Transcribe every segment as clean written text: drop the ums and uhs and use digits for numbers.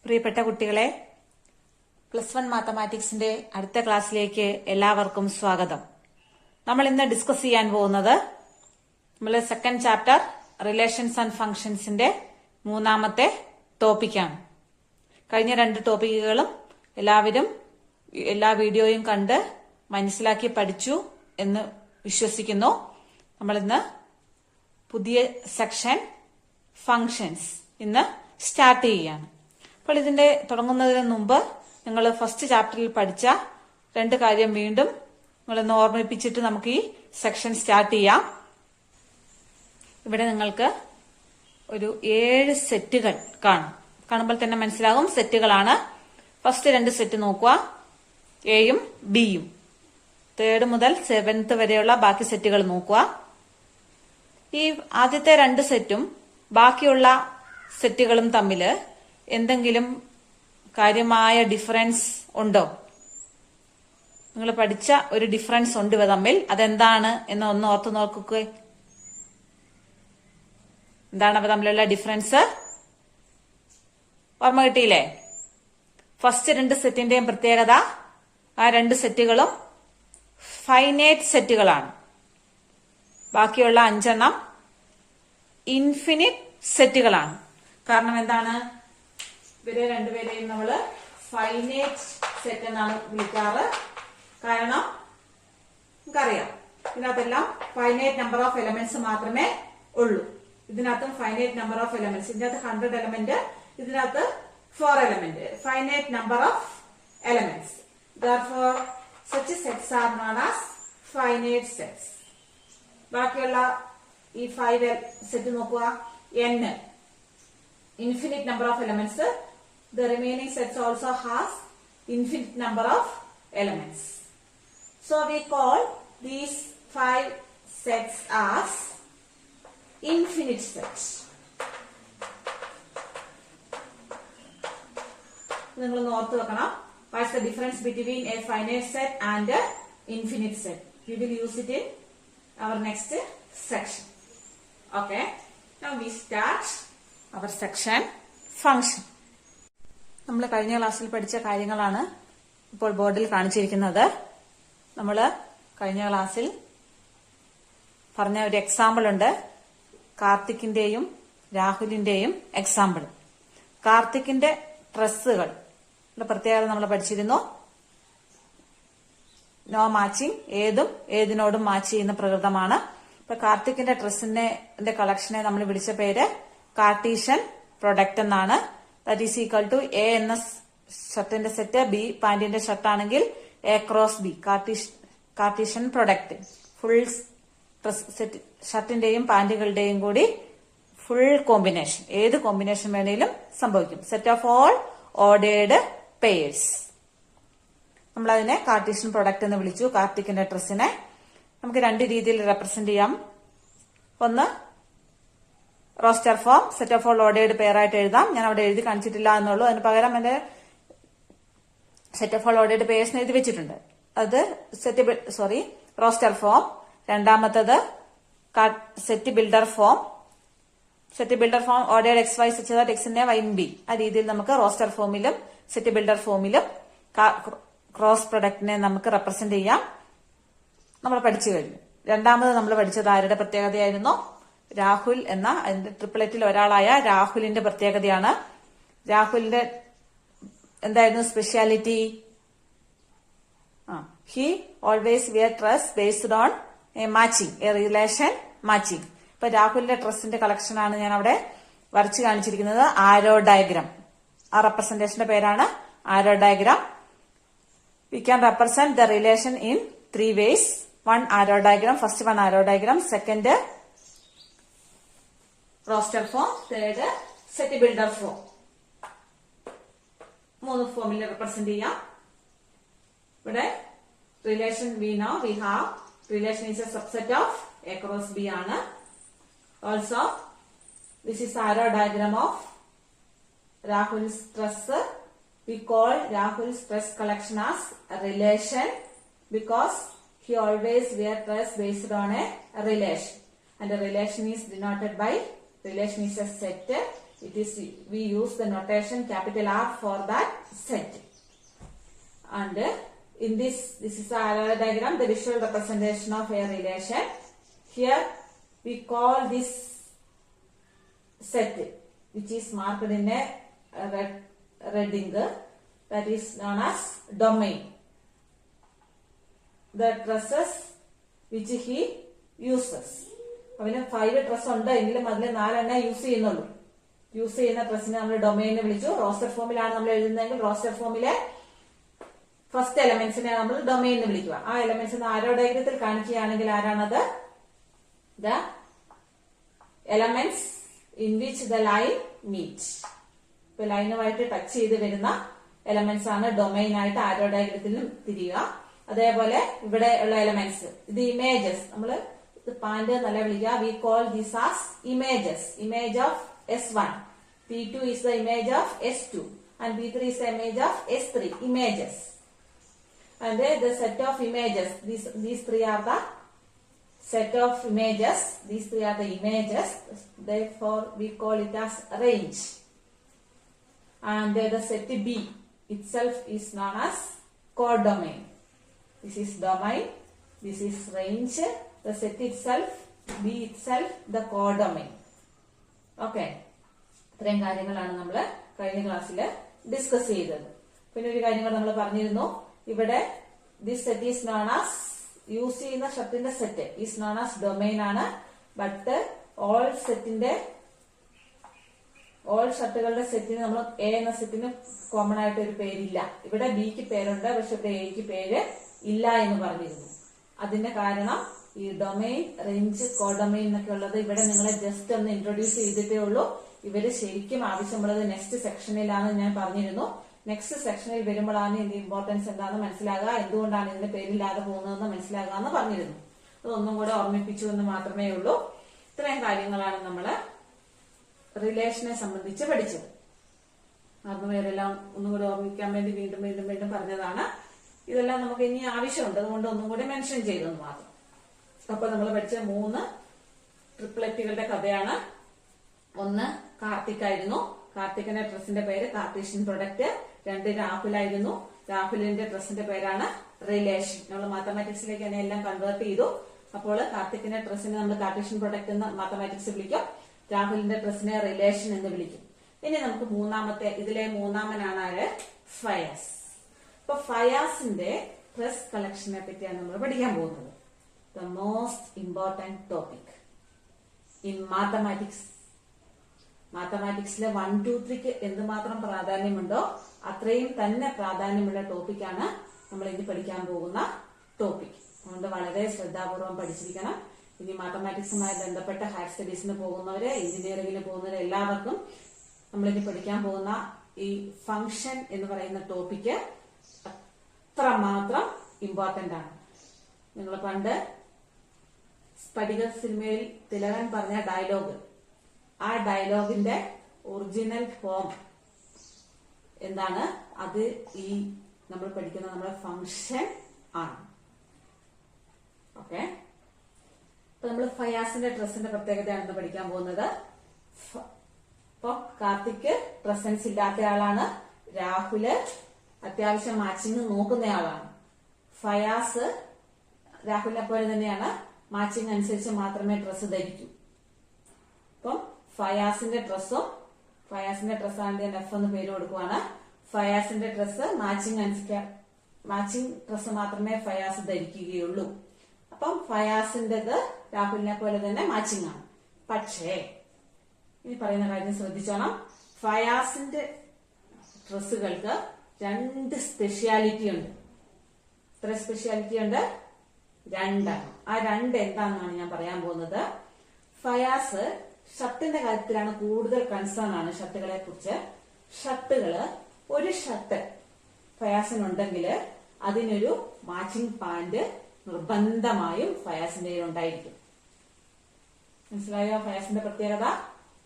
പ്രിയപ്പെട്ട കുട്ടികളെ, +1 മാത്തമാറ്റിക്സിന്റെ അടുത്ത ക്ലാസ്സിലേക്ക് എല്ലാവർക്കും സ്വാഗതം. നമ്മൾ ഇന്ന് ഡിസ്കസ് ചെയ്യാൻ പോകുന്നത് നമ്മളെ സെക്കൻഡ് ചാപ്റ്റർ റിലേഷൻസ് ആൻഡ് ഫംഗ്ഷൻസിന്റെ മൂന്നാമത്തെ ടോപ്പിക്കാണ്. കഴിഞ്ഞ 2 ടോപ്പിക്കുകളും എല്ലാവരും എല്ലാ വീഡിയോയും കണ്ട് മനസ്സിലാക്കി പഠിച്ചു എന്ന് വിശ്വസിക്കുന്നു. നമ്മളിന്ന് പുതിയ സെക്ഷൻ ഫംഗ്ഷൻസ് ഇന്ന് സ്റ്റാർട്ട് ചെയ്യുകയാണ്. അപ്പോൾ ഇതിന്റെ തുടങ്ങുന്നതിന് മുമ്പ് നിങ്ങൾ ഫസ്റ്റ് ചാപ്റ്ററിൽ പഠിച്ച 2 കാര്യം വീണ്ടും നിങ്ങളൊന്ന് ഓർമ്മിപ്പിച്ചിട്ട് നമുക്ക് ഈ സെക്ഷൻ സ്റ്റാർട്ട് ചെയ്യാം. ഇവിടെ നിങ്ങൾക്ക് ഒരു 7 സെറ്റുകൾ കാണുമ്പോൾ തന്നെ മനസ്സിലാകും സെറ്റുകളാണ്. ഫസ്റ്റ് 2 സെറ്റ് നോക്കുക, എയും ബിയും. 3rd മുതൽ 7th വരെയുള്ള ബാക്കി സെറ്റുകൾ നോക്കുക. ഈ ആദ്യത്തെ 2 സെറ്റും ബാക്കിയുള്ള സെറ്റുകളും തമ്മിൽ എന്തെങ്കിലും കാര്യമായ ഡിഫറൻസ് ഉണ്ടോ? നിങ്ങൾ പഠിച്ച ഒരു ഡിഫറൻസ് ഉണ്ട് ഇവ തമ്മിൽ. അതെന്താണ് എന്ന് ഒന്ന് ഓർത്തു നോക്കുക. എന്താണ് അവ തമ്മിലുള്ള ഡിഫറൻസ്? ഓർമ്മ കിട്ടിയില്ലേ? ഫസ്റ്റ് 2 സെറ്റിന്റെയും പ്രത്യേകത, ആ 2 സെറ്റുകളും ഫൈനൈറ്റ് സെറ്റുകളാണ്. ബാക്കിയുള്ള 5 എണ്ണം ഇൻഫിനിറ്റ് സെറ്റുകളാണ്. കാരണം എന്താണ്? ഇവരെ 2 പേരെയും നമ്മൾ ഫൈനൈറ്റ് സെറ്റ് എന്നാണ് വിളിക്കാറ്. കാരണം നമുക്കറിയാം ഇതിനകത്തെല്ലാം ഫൈനൈറ്റ് നമ്പർ ഓഫ് എലമെന്റ്സ് മാത്രമേ ഉള്ളൂ. ഇതിനകത്തും ഫൈനൈറ്റ് നമ്പർ ഓഫ് എലമെന്റ്സ്. ഇതിനകത്ത് 100 എലമെന്റ്, ഇതിനകത്ത് 4 element. Finite number of elements. Therefore, such sets are known as finite sets. ബാക്കിയുള്ള ഈ 5 സെറ്റ് നോക്കുക. n infinite number of elements. The remaining sets also has infinite number of elements. So we call these 5 sets as infinite sets. നിങ്ങൾ ഓർത്ത് വെക്കണം. What's the difference between a finite set and an infinite set? We will use it in our next section. Okay. Now we start our section function. നമ്മൾ കഴിഞ്ഞ ക്ലാസ്സിൽ പഠിച്ച കാര്യങ്ങളാണ് ഇപ്പോൾ ബോർഡിൽ കാണിച്ചിരിക്കുന്നത്. നമ്മൾ കഴിഞ്ഞ ക്ലാസ്സിൽ പറഞ്ഞ ഒരു എക്സാമ്പിൾ ഉണ്ട്, കാർത്തിക്കിന്റെയും രാഹുലിന്റെയും എക്സാമ്പിൾ. കാർത്തിക്കിന്റെ ഡ്രസ്സുകൾ പ്രത്യേകത നമ്മൾ പഠിച്ചിരുന്നു. നോ മാച്ചിങ്, ഏതും ഏതിനോടും മാച്ച് ചെയ്യുന്ന പ്രകൃതമാണ്. ഇപ്പൊ കാർത്തിക്കിന്റെ ഡ്രസ്സിന്റെ കളക്ഷനെ നമ്മൾ വിളിച്ച പേര് കാർട്ടീഷ്യൻ പ്രൊഡക്റ്റ് എന്നാണ്. That is equal to A എന്ന ഷർട്ടിന്റെ സെറ്റ്, ബി പാന്റിന്റെ ഷർട്ട് ആണെങ്കിൽ A cross B, Cartesian product. Full set ഷർട്ടിന്റെയും പാന്റുകളുടെയും കൂടി ഫുൾ കോമ്പിനേഷൻ, ഏത് കോമ്പിനേഷൻ വേണേലും സംഭവിക്കും. Set of all ordered pairs. നമ്മളതിനെ കാർട്ടീഷ്യൻ പ്രൊഡക്റ്റ് എന്ന് വിളിച്ചു. കാർത്തിക്കിന്റെ ഡ്രസ്സിനെ നമുക്ക് 2 രീതിയിൽ റെപ്രസെന്റ് ചെയ്യാം. ഒന്ന് roster form, set of all ordered pair ആയിട്ട് എഴുതാം. ഞാൻ അവിടെ എഴുതി കാണിച്ചിട്ടില്ല എന്നുള്ളൂ. അതിന് പകരം എന്റെ set of all ordered pairs എഴുതി വെച്ചിട്ടുണ്ട്. അത് റോസ്റ്റർ ഫോം. രണ്ടാമത്തത് set builder form. Set builder form ordered X Y such that X in A Y in B. ആ രീതിയിൽ നമുക്ക് റോസ്റ്റർ ഫോമിലും സെറ്റ് ബിൽഡർ ഫോമിലും ക്രോസ് പ്രൊഡക്റ്റിനെ നമുക്ക് റെപ്രസെന്റ് ചെയ്യാം. നമ്മൾ പഠിച്ചു കഴിഞ്ഞു. രണ്ടാമത് നമ്മൾ പഠിച്ചത് ആരുടെ പ്രത്യേകതയായിരുന്നു? രാഹുൽ എന്ന അതിന്റെ ട്രിപ്പിളറ്റിൽ ഒരാളായ രാഹുലിന്റെ പ്രത്യേകതയാണ്. രാഹുലിന്റെ എന്തായിരുന്നു speciality? He always wear dress based on a matching, a relation matching. ഇപ്പൊ രാഹുലിന്റെ ഡ്രസ്സിന്റെ കളക്ഷൻ ആണ് ഞാൻ അവിടെ വരച്ചു കാണിച്ചിരിക്കുന്നത്. Arrow diagram. ആ റെപ്രസെന്റേഷന്റെ പേരാണ് arrow diagram. We can represent the relation in 3 ways. One arrow diagram, first one arrow diagram, second roster form, third set builder form. 3 ഫോമിൽ റെപ്രസെന്റ് ചെയ്യാം. ഇവിടെ relation we know we have relation is a subset of A cross B ആണ്. Also this is arrow diagram of Rahul's dress. We call Rahul's dress collection as a relation because he always wear dress based on a relation, and a relation is denoted by relation is a set we use the notation capital R for that set. And in this is a diagram, the visual representation of a relation. Here we call this set, which is marked in a red ink, that is known as domain. The dresses which he uses. അവന് 5 dress ഉണ്ട് എങ്കിലും അതിൽ 4 use ചെയ്യുന്നുള്ളൂ. Use ചെയ്യുന്ന ഡ്രസ്സിനെ നമ്മൾ ഡൊമൈനെ വിളിച്ചു. Roster ഫോമിലാണ് നമ്മൾ എഴുതുന്നതെങ്കിൽ റോസ്റ്റർ ഫോമിലെ ഫസ്റ്റ് എലമെന്റ്സിനെ നമ്മൾ ഡൊമൈൻ എന്ന് വിളിക്കുക. ആ എലമെന്റ്സ് ആരോ ഡയഗ്രത്തിൽ കാണിക്കുകയാണെങ്കിൽ ആരാണത്? The elements in which the line meet. ഇപ്പൊ ലൈനുമായിട്ട് ടച്ച് ചെയ്ത് വരുന്ന എലമെന്റ്സ് ആണ് ഡൊമൈൻ ആയിട്ട് ആരോ ഡയഗ്രത്തിലും തിരിയുക. അതേപോലെ ഇവിടെ ഉള്ള എലമെന്റ്സ്, ഇത് ഇമേജസ്, നമ്മള് പാൻഡ് എന്നല്ല വിളിക്കുക. V call this as images. Image of S1, P2 is the image of S2, and P3 is the image of S3. Images, and the set of images. These three are the set of images. These three are the images. Therefore, we call it as range. And the set B itself is known as codomain. This is domain. This is range. The set itself, B itself, the codomain. Okay, ഇത്രയും കാര്യങ്ങളാണ് നമ്മൾ കഴിഞ്ഞ ക്ലാസ്സിൽ discuss ചെയ്തത്. പിന്നെ ഒരു കാര്യം നമ്മൾ പറഞ്ഞിരുന്നു, ഇവിടെ this set is known as, use ചെയ്യുന്ന ഷർട്ടിന്റെ set is known as domain ആണ്. ബട്ട് ഓൾ ഷർട്ടുകളുടെ സെറ്റിന് നമ്മൾ എ എന്ന സെറ്റിന് കോമൺ ആയിട്ട് ഒരു പേരില്ല. ഇവിടെ ബിക്ക് പേരുണ്ട്, പക്ഷെ ഇവിടെ എക്ക് പേര് ഇല്ല എന്ന് പറഞ്ഞിരുന്നു. അതിന്റെ കാരണം ഈ ഡൊമൈൻ, റേഞ്ച്, കോഡൊമൈൻ എന്നൊക്കെ ഉള്ളത് ഇവിടെ നിങ്ങളെ ജസ്റ്റ് ഒന്ന് ഇൻട്രൊഡ്യൂസ് ചെയ്തിട്ടേ ഉള്ളൂ. ഇവര് ശരിക്കും ആവശ്യമുള്ളത് നെക്സ്റ്റ് സെക്ഷനിലാണ് ഞാൻ പറഞ്ഞിരുന്നു. നെക്സ്റ്റ് സെക്ഷനിൽ വരുമ്പോഴാണ് ഇതിന്റെ ഇമ്പോർട്ടൻസ് എന്താണെന്ന് മനസ്സിലാകുക, എന്തുകൊണ്ടാണ് ഇതിന്റെ പേരില്ലാതെ പോകുന്നതെന്ന് മനസ്സിലാകുക എന്ന് പറഞ്ഞിരുന്നു. അതൊന്നും കൂടെ ഓർമ്മിപ്പിച്ചു എന്ന് മാത്രമേ ഉള്ളൂ. ഇത്രയും കാര്യങ്ങളാണ് നമ്മള് റിലേഷനെ സംബന്ധിച്ച് പഠിച്ചത്. അന്ന് വേറെല്ലാം ഒന്നും കൂടെ ഓർമ്മിക്കാൻ വേണ്ടി വീണ്ടും വീണ്ടും വീണ്ടും പറഞ്ഞതാണ്. ഇതെല്ലാം നമുക്ക് ഇനി ആവശ്യമുണ്ട്, അതുകൊണ്ട് ഒന്നും കൂടി മെൻഷൻ ചെയ്തെന്ന് മാത്രം. അപ്പൊ നമ്മൾ പഠിച്ച 3 ട്രിപ്ലറ്റുകളുടെ കഥയാണ്. ഒന്ന് കാർത്തിക്. കാർത്തികിന്റെ ഡ്രസ്സിന്റെ പേര് കാർട്ടീഷ്യൻ പ്രൊഡക്റ്റ്. 2 രാഹുലായിരുന്നു. രാഹുലിന്റെ ഡ്രസ്സിന്റെ പേരാണ് റിലേഷൻ. നമ്മൾ മാത്തമാറ്റിക്സിലേക്ക് തന്നെ എല്ലാം കൺവേർട്ട് ചെയ്തു. അപ്പോൾ കാർത്തികിന്റെ ഡ്രസ്സിനെ നമ്മൾ കാർട്ടീഷ്യൻ പ്രൊഡക്റ്റ് എന്ന് മാത്തമാറ്റിക്സ് വിളിക്കും. രാഹുലിന്റെ ഡ്രസ്സിനെ റിലേഷൻ എന്ന് വിളിക്കും. ഇനി നമുക്ക് ഇതിലെ മൂന്നാമനാണ് ആര്? ഫയാസ്. അപ്പൊ ഫയാസിന്റെ ഡ്രസ് കളക്ഷനെ പറ്റിയാണ് നമ്മൾ പഠിക്കാൻ പോകുന്നത്. The most important topic in mathematics. മാത്തമാറ്റിക്സിലെ 1, 2, 3ക്ക് എന്തുമാത്രം പ്രാധാന്യമുണ്ടോ അത്രയും തന്നെ പ്രാധാന്യമുള്ള ടോപ്പിക്കാണ് നമ്മൾ ഇനി പഠിക്കാൻ പോകുന്ന ടോപ്പിക്. അതുകൊണ്ട് വളരെ ശ്രദ്ധാപൂർവം പഠിച്ചിരിക്കണം. ഇനി മാത്തമാറ്റിക്സുമായി ബന്ധപ്പെട്ട ഹയർ സ്റ്റഡീസിന് പോകുന്നവര്, എഞ്ചിനീയറിംഗിന് പോകുന്നവര് എല്ലാവർക്കും നമ്മളിനി പഠിക്കാൻ പോകുന്ന ഈ ഫംഗ്ഷൻ എന്ന് പറയുന്ന ടോപ്പിക്ക് അത്രമാത്രം ഇമ്പോർട്ടന്റ് ആണ്. നിങ്ങൾ പണ്ട് സ്ഫടിക സിനിമയിൽ തിലകൻ പറഞ്ഞ ഡയലോഗ്, ആ ഡയലോഗിന്റെ ഒറിജിനൽ ഫോം എന്താണ്? അത് ഈ നമ്മൾ പഠിക്കുന്ന നമ്മുടെ ഫംഗ്ഷൻ ആണ്. ഓക്കെ, അപ്പൊ നമ്മൾ ഫയാസിന്റെ ഡ്രസ്സിന്റെ പ്രത്യേകതയാണ് പഠിക്കാൻ പോകുന്നത്. ഇപ്പൊ കാർത്തിക് പ്രസൻസ് ഇല്ലാത്ത ആളാണ്. രാഹുല് അത്യാവശ്യം മാച്ചിങ് നോക്കുന്നയാളാണ്. ഫയാസ് രാഹുലിനെ പോലെ തന്നെയാണ്, മാച്ചിങ് അനുസരിച്ച് മാത്രമേ ഡ്രസ്സ് ധരിക്കൂ. അപ്പം ഫയാസിന്റെ ഡ്രസ്സാണ് എഫ് എന്ന് പേര് കൊടുക്കുവാണ്. ഫയാസിന്റെ ഡ്രസ്സ് മാച്ചിങ് ഡ്രസ്സ് മാത്രമേ ഫയാസ് ധരിക്കുകയുള്ളൂ. അപ്പം ഫയാസിന്റേത് രാഹുലിനെ പോലെ തന്നെ മാച്ചിങ് ആണ്. പക്ഷേ ഇനി പറയുന്ന കാര്യം ശ്രദ്ധിച്ചോണം. ഫയാസിന്റെ ഡ്രസ്സുകൾക്ക് 2 സ്പെഷ്യാലിറ്റി ഉണ്ട്. എത്ര സ്പെഷ്യാലിറ്റി ഉണ്ട്? 2. ആ 2 എന്താണെന്നാണ് ഞാൻ പറയാൻ പോകുന്നത്. ഫയാസ് ഷർട്ടിന്റെ കാര്യത്തിലാണ് കൂടുതൽ കൺസേൺ ആണ്. ഷർട്ടുകളെ കുറിച്ച് ഒരു ഷർട്ട് ഫയാസിനുണ്ടെങ്കിൽ അതിനൊരു മാച്ചിങ് പാന്റ് നിർബന്ധമായും ഫയാസിന്റെ ഉണ്ടായിരിക്കും. മനസ്സിലായോ ഫയാസിന്റെ പ്രത്യേകത?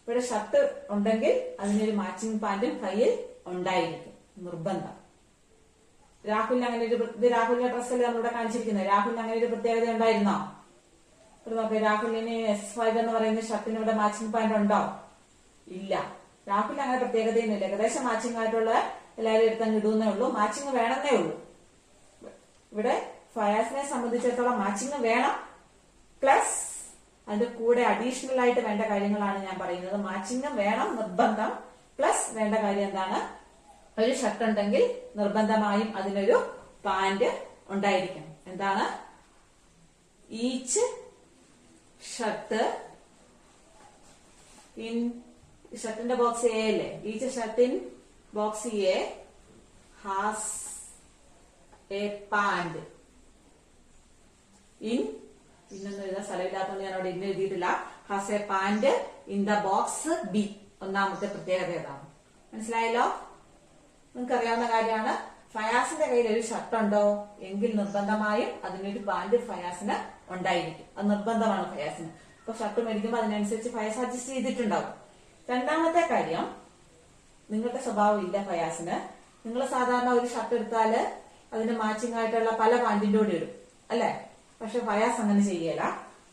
ഇവിടെ ഷർട്ട് ഉണ്ടെങ്കിൽ അതിനൊരു മാച്ചിങ് പാന്റും കയ്യിൽ ഉണ്ടായിരിക്കും, നിർബന്ധം. രാഹുലിന് അങ്ങനെ രാഹുലിന്റെ ഡ്രസ്സല്ലേ നമ്മളിവിടെ കാണിച്ചിരിക്കുന്നത്. രാഹുലിന് അങ്ങനെ ഒരു പ്രത്യേകത ഉണ്ടായിരുന്നോ? രാഹുലിന് S5 എന്ന് പറയുന്ന ഷർട്ടിന് ഇവിടെ മാച്ചിങ് പാന്റ് ഉണ്ടോ? ഇല്ല. രാഹുൽ അങ്ങനെ പ്രത്യേകതയൊന്നുമില്ല. ഏകദേശം മാച്ചിങ് ആയിട്ടുള്ള എല്ലാവരും എടുത്തങ്ങ് ഇടുന്നേ ഉള്ളൂ. മാച്ചിങ് വേണമെന്നേ ഉള്ളൂ. ഇവിടെ ഫയാസിനെ സംബന്ധിച്ചിടത്തോളം മാച്ചിങ് വേണം, പ്ലസ് അതിന്റെ കൂടെ അഡീഷണൽ ആയിട്ട് വേണ്ട കാര്യങ്ങളാണ് ഞാൻ പറയുന്നത്. മാച്ചിങ് വേണം നിർബന്ധം, പ്ലസ് വേണ്ട കാര്യം എന്താണ്, ഒരു ഷർട്ട് ഉണ്ടെങ്കിൽ നിർബന്ധമായും അതിനൊരു പാന്റ് ഉണ്ടായിരിക്കണം. എന്താണ്, ഈച്ച് ഷർട്ട് ഇൻ ഷർട്ടിന്റെ ബോക്സ് എ അല്ലേ, each shirt in box A has a pant ഇന്നൊന്നും എഴുതാൻ സ്ഥലമില്ലാത്തതുകൊണ്ട് ഞാൻ അവിടെ ഇന്ന് എഴുതിയിട്ടില്ല. Has a pant in the box B. ഒന്നാമത്തെ പ്രത്യേകത ഏതാണ്, മനസ്സിലായല്ലോ? നിങ്ങൾക്ക് അറിയാവുന്ന കാര്യമാണ്. ഫയാസിന്റെ കയ്യിൽ ഒരു ഷർട്ട് ഉണ്ടോ എങ്കിൽ നിർബന്ധമായും അതിനൊരു പാന്റ് ഫയാസിന് ഉണ്ടായിരിക്കും. അത് നിർബന്ധമാണ് ഫയാസിന്. അപ്പൊ ഷർട്ട് മേടിക്കുമ്പോൾ അതിനനുസരിച്ച് ഫയാസ് അഡ്ജസ്റ്റ് ചെയ്തിട്ടുണ്ടാവും. രണ്ടാമത്തെ കാര്യം, നിങ്ങളുടെ സ്വഭാവം ഇല്ല ഫയാസിന്. നിങ്ങൾ സാധാരണ ഒരു ഷർട്ട് എടുത്താല് അതിന് മാച്ചിങ് ആയിട്ടുള്ള പല പാന്റിന്റെ കൂടെ ഇടും അല്ലെ? പക്ഷെ ഫയാസ് അങ്ങനെ ചെയ്യല.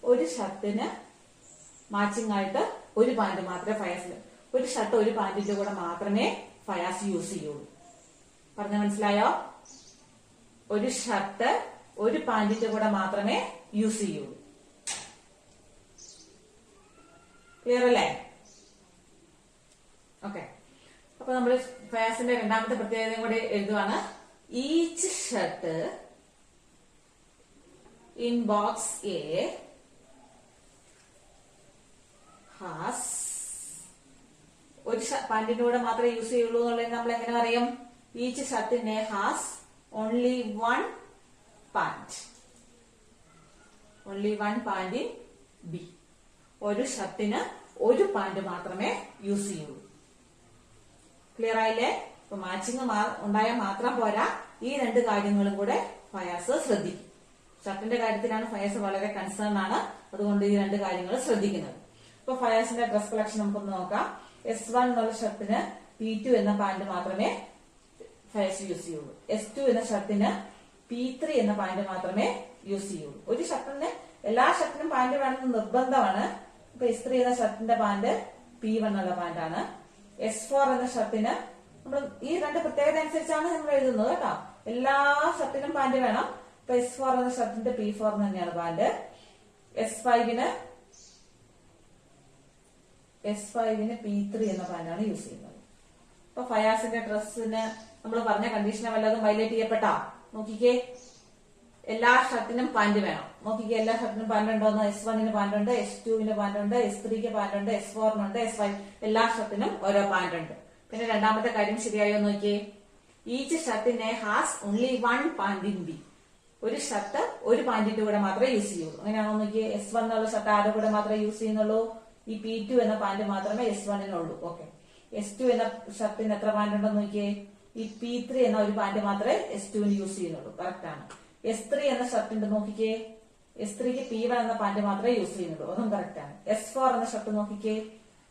ഒരു ഷർട്ടിന് മാച്ചിങ് ആയിട്ട് ഒരു പാന്റ് മാത്രമേ ഫയാസിന്, ഒരു ഷർട്ട് ഒരു പാന്റിന്റെ കൂടെ മാത്രമേ ഫയാസ് യൂസ് ചെയ്യുള്ളൂ. പറഞ്ഞ മനസ്സിലായോ? ഒരു ഷർട്ട് ഒരു പാന്റിന്റെ കൂടെ മാത്രമേ യൂസ് ചെയ്യുള്ളൂ. ക്ലിയർ അല്ലേ? ഓക്കെ. അപ്പൊ നമ്മൾ ഫയാസിന്റെ രണ്ടാമത്തെ പ്രത്യേകതയും കൂടെ എഴുതുവാണ്. Each shirt in box A has, ഒരു പാന്റിന്റെ കൂടെ മാത്രമേ യൂസ് ചെയ്യുള്ളൂ എന്നുള്ളത് നമ്മൾ എങ്ങനെ അറിയും? ഈച്ച് ഷർട്ടിന് has only one pant, only one pant in B. ഒരു ഷർട്ടിന് ഒരു പാന്റ് മാത്രമേ യൂസ് ചെയ്യുള്ളൂ. ക്ലിയർ ആയില്ലേ? ഇപ്പൊ മാച്ചിങ് ഉണ്ടായാൽ മാത്രം പോരാ, ഈ രണ്ട് കാര്യങ്ങളും കൂടെ ഫയാസ് ശ്രദ്ധിക്കും. ഷർട്ടിന്റെ കാര്യത്തിലാണ് ഫയാസ് വളരെ കൺസേൺ ആണ്, അതുകൊണ്ട് ഈ രണ്ട് കാര്യങ്ങൾ ശ്രദ്ധിക്കുന്നത്. ഇപ്പൊ ഫയാസിന്റെ ഡ്രസ് കളക്ഷൻ നമുക്കൊന്ന് നോക്കാം. S1 എന്നുള്ള ഷർട്ടിന് P2 എന്ന പാന്റ് മാത്രമേ ഫയാസ് യൂസ് ചെയ്യുള്ളൂ. S2 എന്ന ഷർട്ടിന് P3 എന്ന പാന്റ് മാത്രമേ യൂസ് ചെയ്യുള്ളൂ. ഒരു ഷർട്ടിന് എല്ലാ ഷർട്ടിനും പാന്റ് വേണമെന്ന് നിർബന്ധമാണ്. ഇപ്പൊ S3 എന്ന ഷർട്ടിന്റെ പാന്റ് P1 എന്നുള്ള പാന്റാണ്. S4 എന്ന ഷർട്ടിന് നമ്മൾ ഈ രണ്ട് പ്രത്യേകത അനുസരിച്ചാണ് നമ്മൾ എഴുതുന്നത് കേട്ടോ. എല്ലാ ഷർട്ടിനും പാന്റ് വേണം. ഇപ്പൊ S4 എന്ന ഷർട്ടിന്റെ P4 തന്നെയാണ് പാന്റ്. S5ന് P3 എന്ന പാന്റാണ് യൂസ് ചെയ്യുന്നത്. ഇപ്പൊ ഫയാസിന്റെ ഡ്രസ്സിന് നമ്മൾ പറഞ്ഞ കണ്ടീഷനെ വല്ലതും വയലേറ്റ് ചെയ്യപ്പെട്ടാ നോക്കിക്കേ. എല്ലാ ഷർട്ടിനും പാന്റ് വേണം. നോക്കിക്കേ, എല്ലാ ഷർട്ടിനും പാന്റ് ഉണ്ടോന്ന്. S1ന് പാന്റ് ഉണ്ട്, S2ന് പാന്റ് ഉണ്ട്, S3ക്ക് പാന്റ് ഉണ്ട്, S4നുണ്ട്, S5, എല്ലാ ഷർട്ടിനും ഓരോ പാന്റ് ഉണ്ട്. പിന്നെ രണ്ടാമത്തെ കാര്യം ശരിയായോ നോക്കിയേ. ഈച്ച് ഷർട്ടിനെ has only one pant in B. ഒരു ഷർട്ട് ഒരു പാന്റിന്റെ കൂടെ മാത്രമേ യൂസ് ചെയ്യുള്ളൂ. അങ്ങനെയാണോ നോക്കിയേ. S1 എന്നുള്ള ഷർട്ട് ആരുടെ കൂടെ മാത്രമേ യൂസ് ചെയ്യുന്നുള്ളൂ? ഈ P2 എന്ന പാന്റ് മാത്രമേ S1നുള്ളൂ. ഓക്കെ. S2 എന്ന ഷർട്ടിന് എത്ര പാന്റ് ഉണ്ടെന്ന് നോക്കിയേ. ഈ P3 എന്ന ഒരു പാന്റ് മാത്രമേ S2ന് യൂസ് ചെയ്യുന്നുള്ളൂ. കറക്റ്റ് ആണ്. S3 എന്ന ഷർട്ടിന്റെ നോക്കിക്കേ. S3ക്ക് P1 എന്ന പാന്റ് മാത്രമേ യൂസ് ചെയ്യുന്നുള്ളൂ. അതും കറക്റ്റ് ആണ്. S4 എന്ന ഷർട്ട് നോക്കിക്കേ.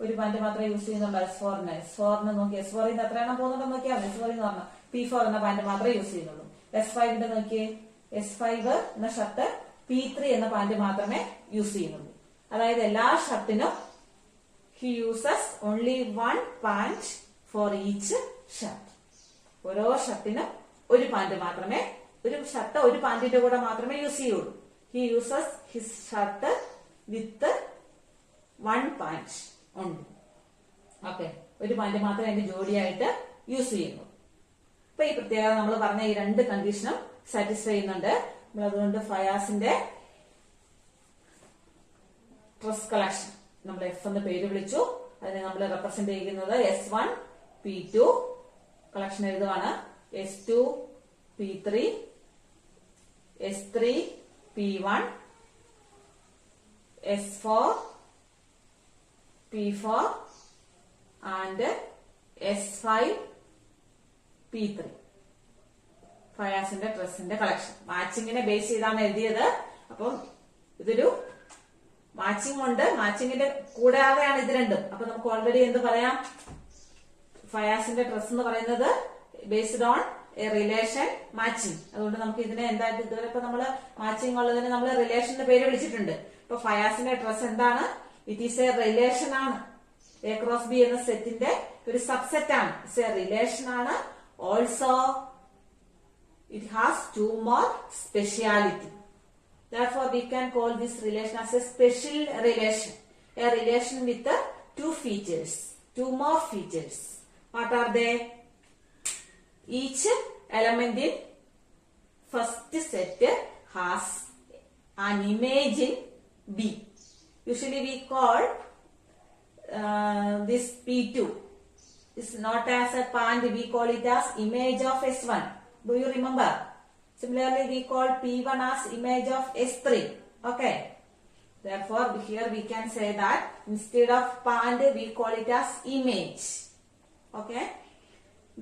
ഒരു പാന്റ് മാത്രമേ യൂസ് ചെയ്യുന്നുള്ളൂ S4ന് നോക്കി. S4ന് എത്ര എണ്ണം പോകുന്നുണ്ടോ നോക്കിയാൽ S4 എന്ന് പറഞ്ഞാൽ P4 എന്ന പാന്റ് മാത്രമേ യൂസ് ചെയ്യുന്നുള്ളൂ. S5ന്റെ നോക്കിയേ. S5 എന്ന ഷർട്ട് P3 എന്ന പാന്റ് മാത്രമേ യൂസ് ചെയ്യുന്നുള്ളൂ. അതായത് എല്ലാ ഷർട്ടിനും he uses only one pant for each shirt. ഓരോ ഷർട്ടിനും ഒരു പാന്റ് മാത്രമേ, ഒരു ഷർട്ട് ഒരു പാന്റിന്റെ കൂടെ മാത്രമേ യൂസ് ചെയ്യുള്ളൂ. he uses his shirt with one pant only. Okay. ഒരു പാന്റ് മാത്രമേ അതിന്റെ ജോഡിയായിട്ട് യൂസ് ചെയ്യുന്നു. അപ്പൊ ഈ പ്രത്യേകത നമ്മൾ പറഞ്ഞ ഈ രണ്ട് കണ്ടീഷനും സാറ്റിസ്ഫൈ ചെയ്യുന്നുണ്ട്. നമ്മൾ അതുകൊണ്ട് ഫയാസിന്റെ ഡ്രസ് കളക്ഷൻ നമ്മൾ F എന്ന പേര് വിളിച്ചു. അതിനെ നമ്മൾ റെപ്രസെന്റ് ചെയ്യുന്നത് S1 P2 collection എഴുതുവാണ്. S2 P3, S3 P1, S4 P4 and S5 P3. ഫയാസിന്റെ ഡ്രസ്സിന്റെ കളക്ഷൻ മാച്ചിങ്ങിനെ ബേസ് ചെയ്താണ് എഴുതിയത്. അപ്പം ഇതൊരു മാച്ചിങ് ഉണ്ട്, മാച്ചിങ്ങിന്റെ കൂടാതെയാണ് ഇത് രണ്ടും. അപ്പൊ നമുക്ക് ഓൾറെഡി എന്ത് പറയാം, ഫയാസിന്റെ ഡ്രസ് എന്ന് പറയുന്നത് based on A relation matching. അതുകൊണ്ട് നമുക്ക് ഇതിനെ എന്തായിട്ട് ഇതുവരെ ഇപ്പൊ നമ്മള് മാച്ചിങ് ഉള്ളതിന് നമ്മൾ റിലേഷന്റെ പേര് വിളിച്ചിട്ടുണ്ട്. ഇപ്പൊ ഫയാസിന്റെ ഡ്രസ് എന്താണ്? ഇറ്റ് ഈസ് എ റിലേഷൻ ആണ്. എ ക്രോസ് ബി എന്ന സെറ്റിന്റെ ഒരു സബ്സെറ്റ് ആണ്, റിലേഷൻ ആണ്. Also it has two more speciality. Therefore, we can call this relation as a special relation, a relation with two features, two more features. What are they? Each element in first set has an image in B. Usually we call this P2. It's not as a point, we call it as image of S1. Do you remember? Similarly, we call P1 as image of S3. Okay. Therefore, here we can say that instead of point, we call it as image. Okay.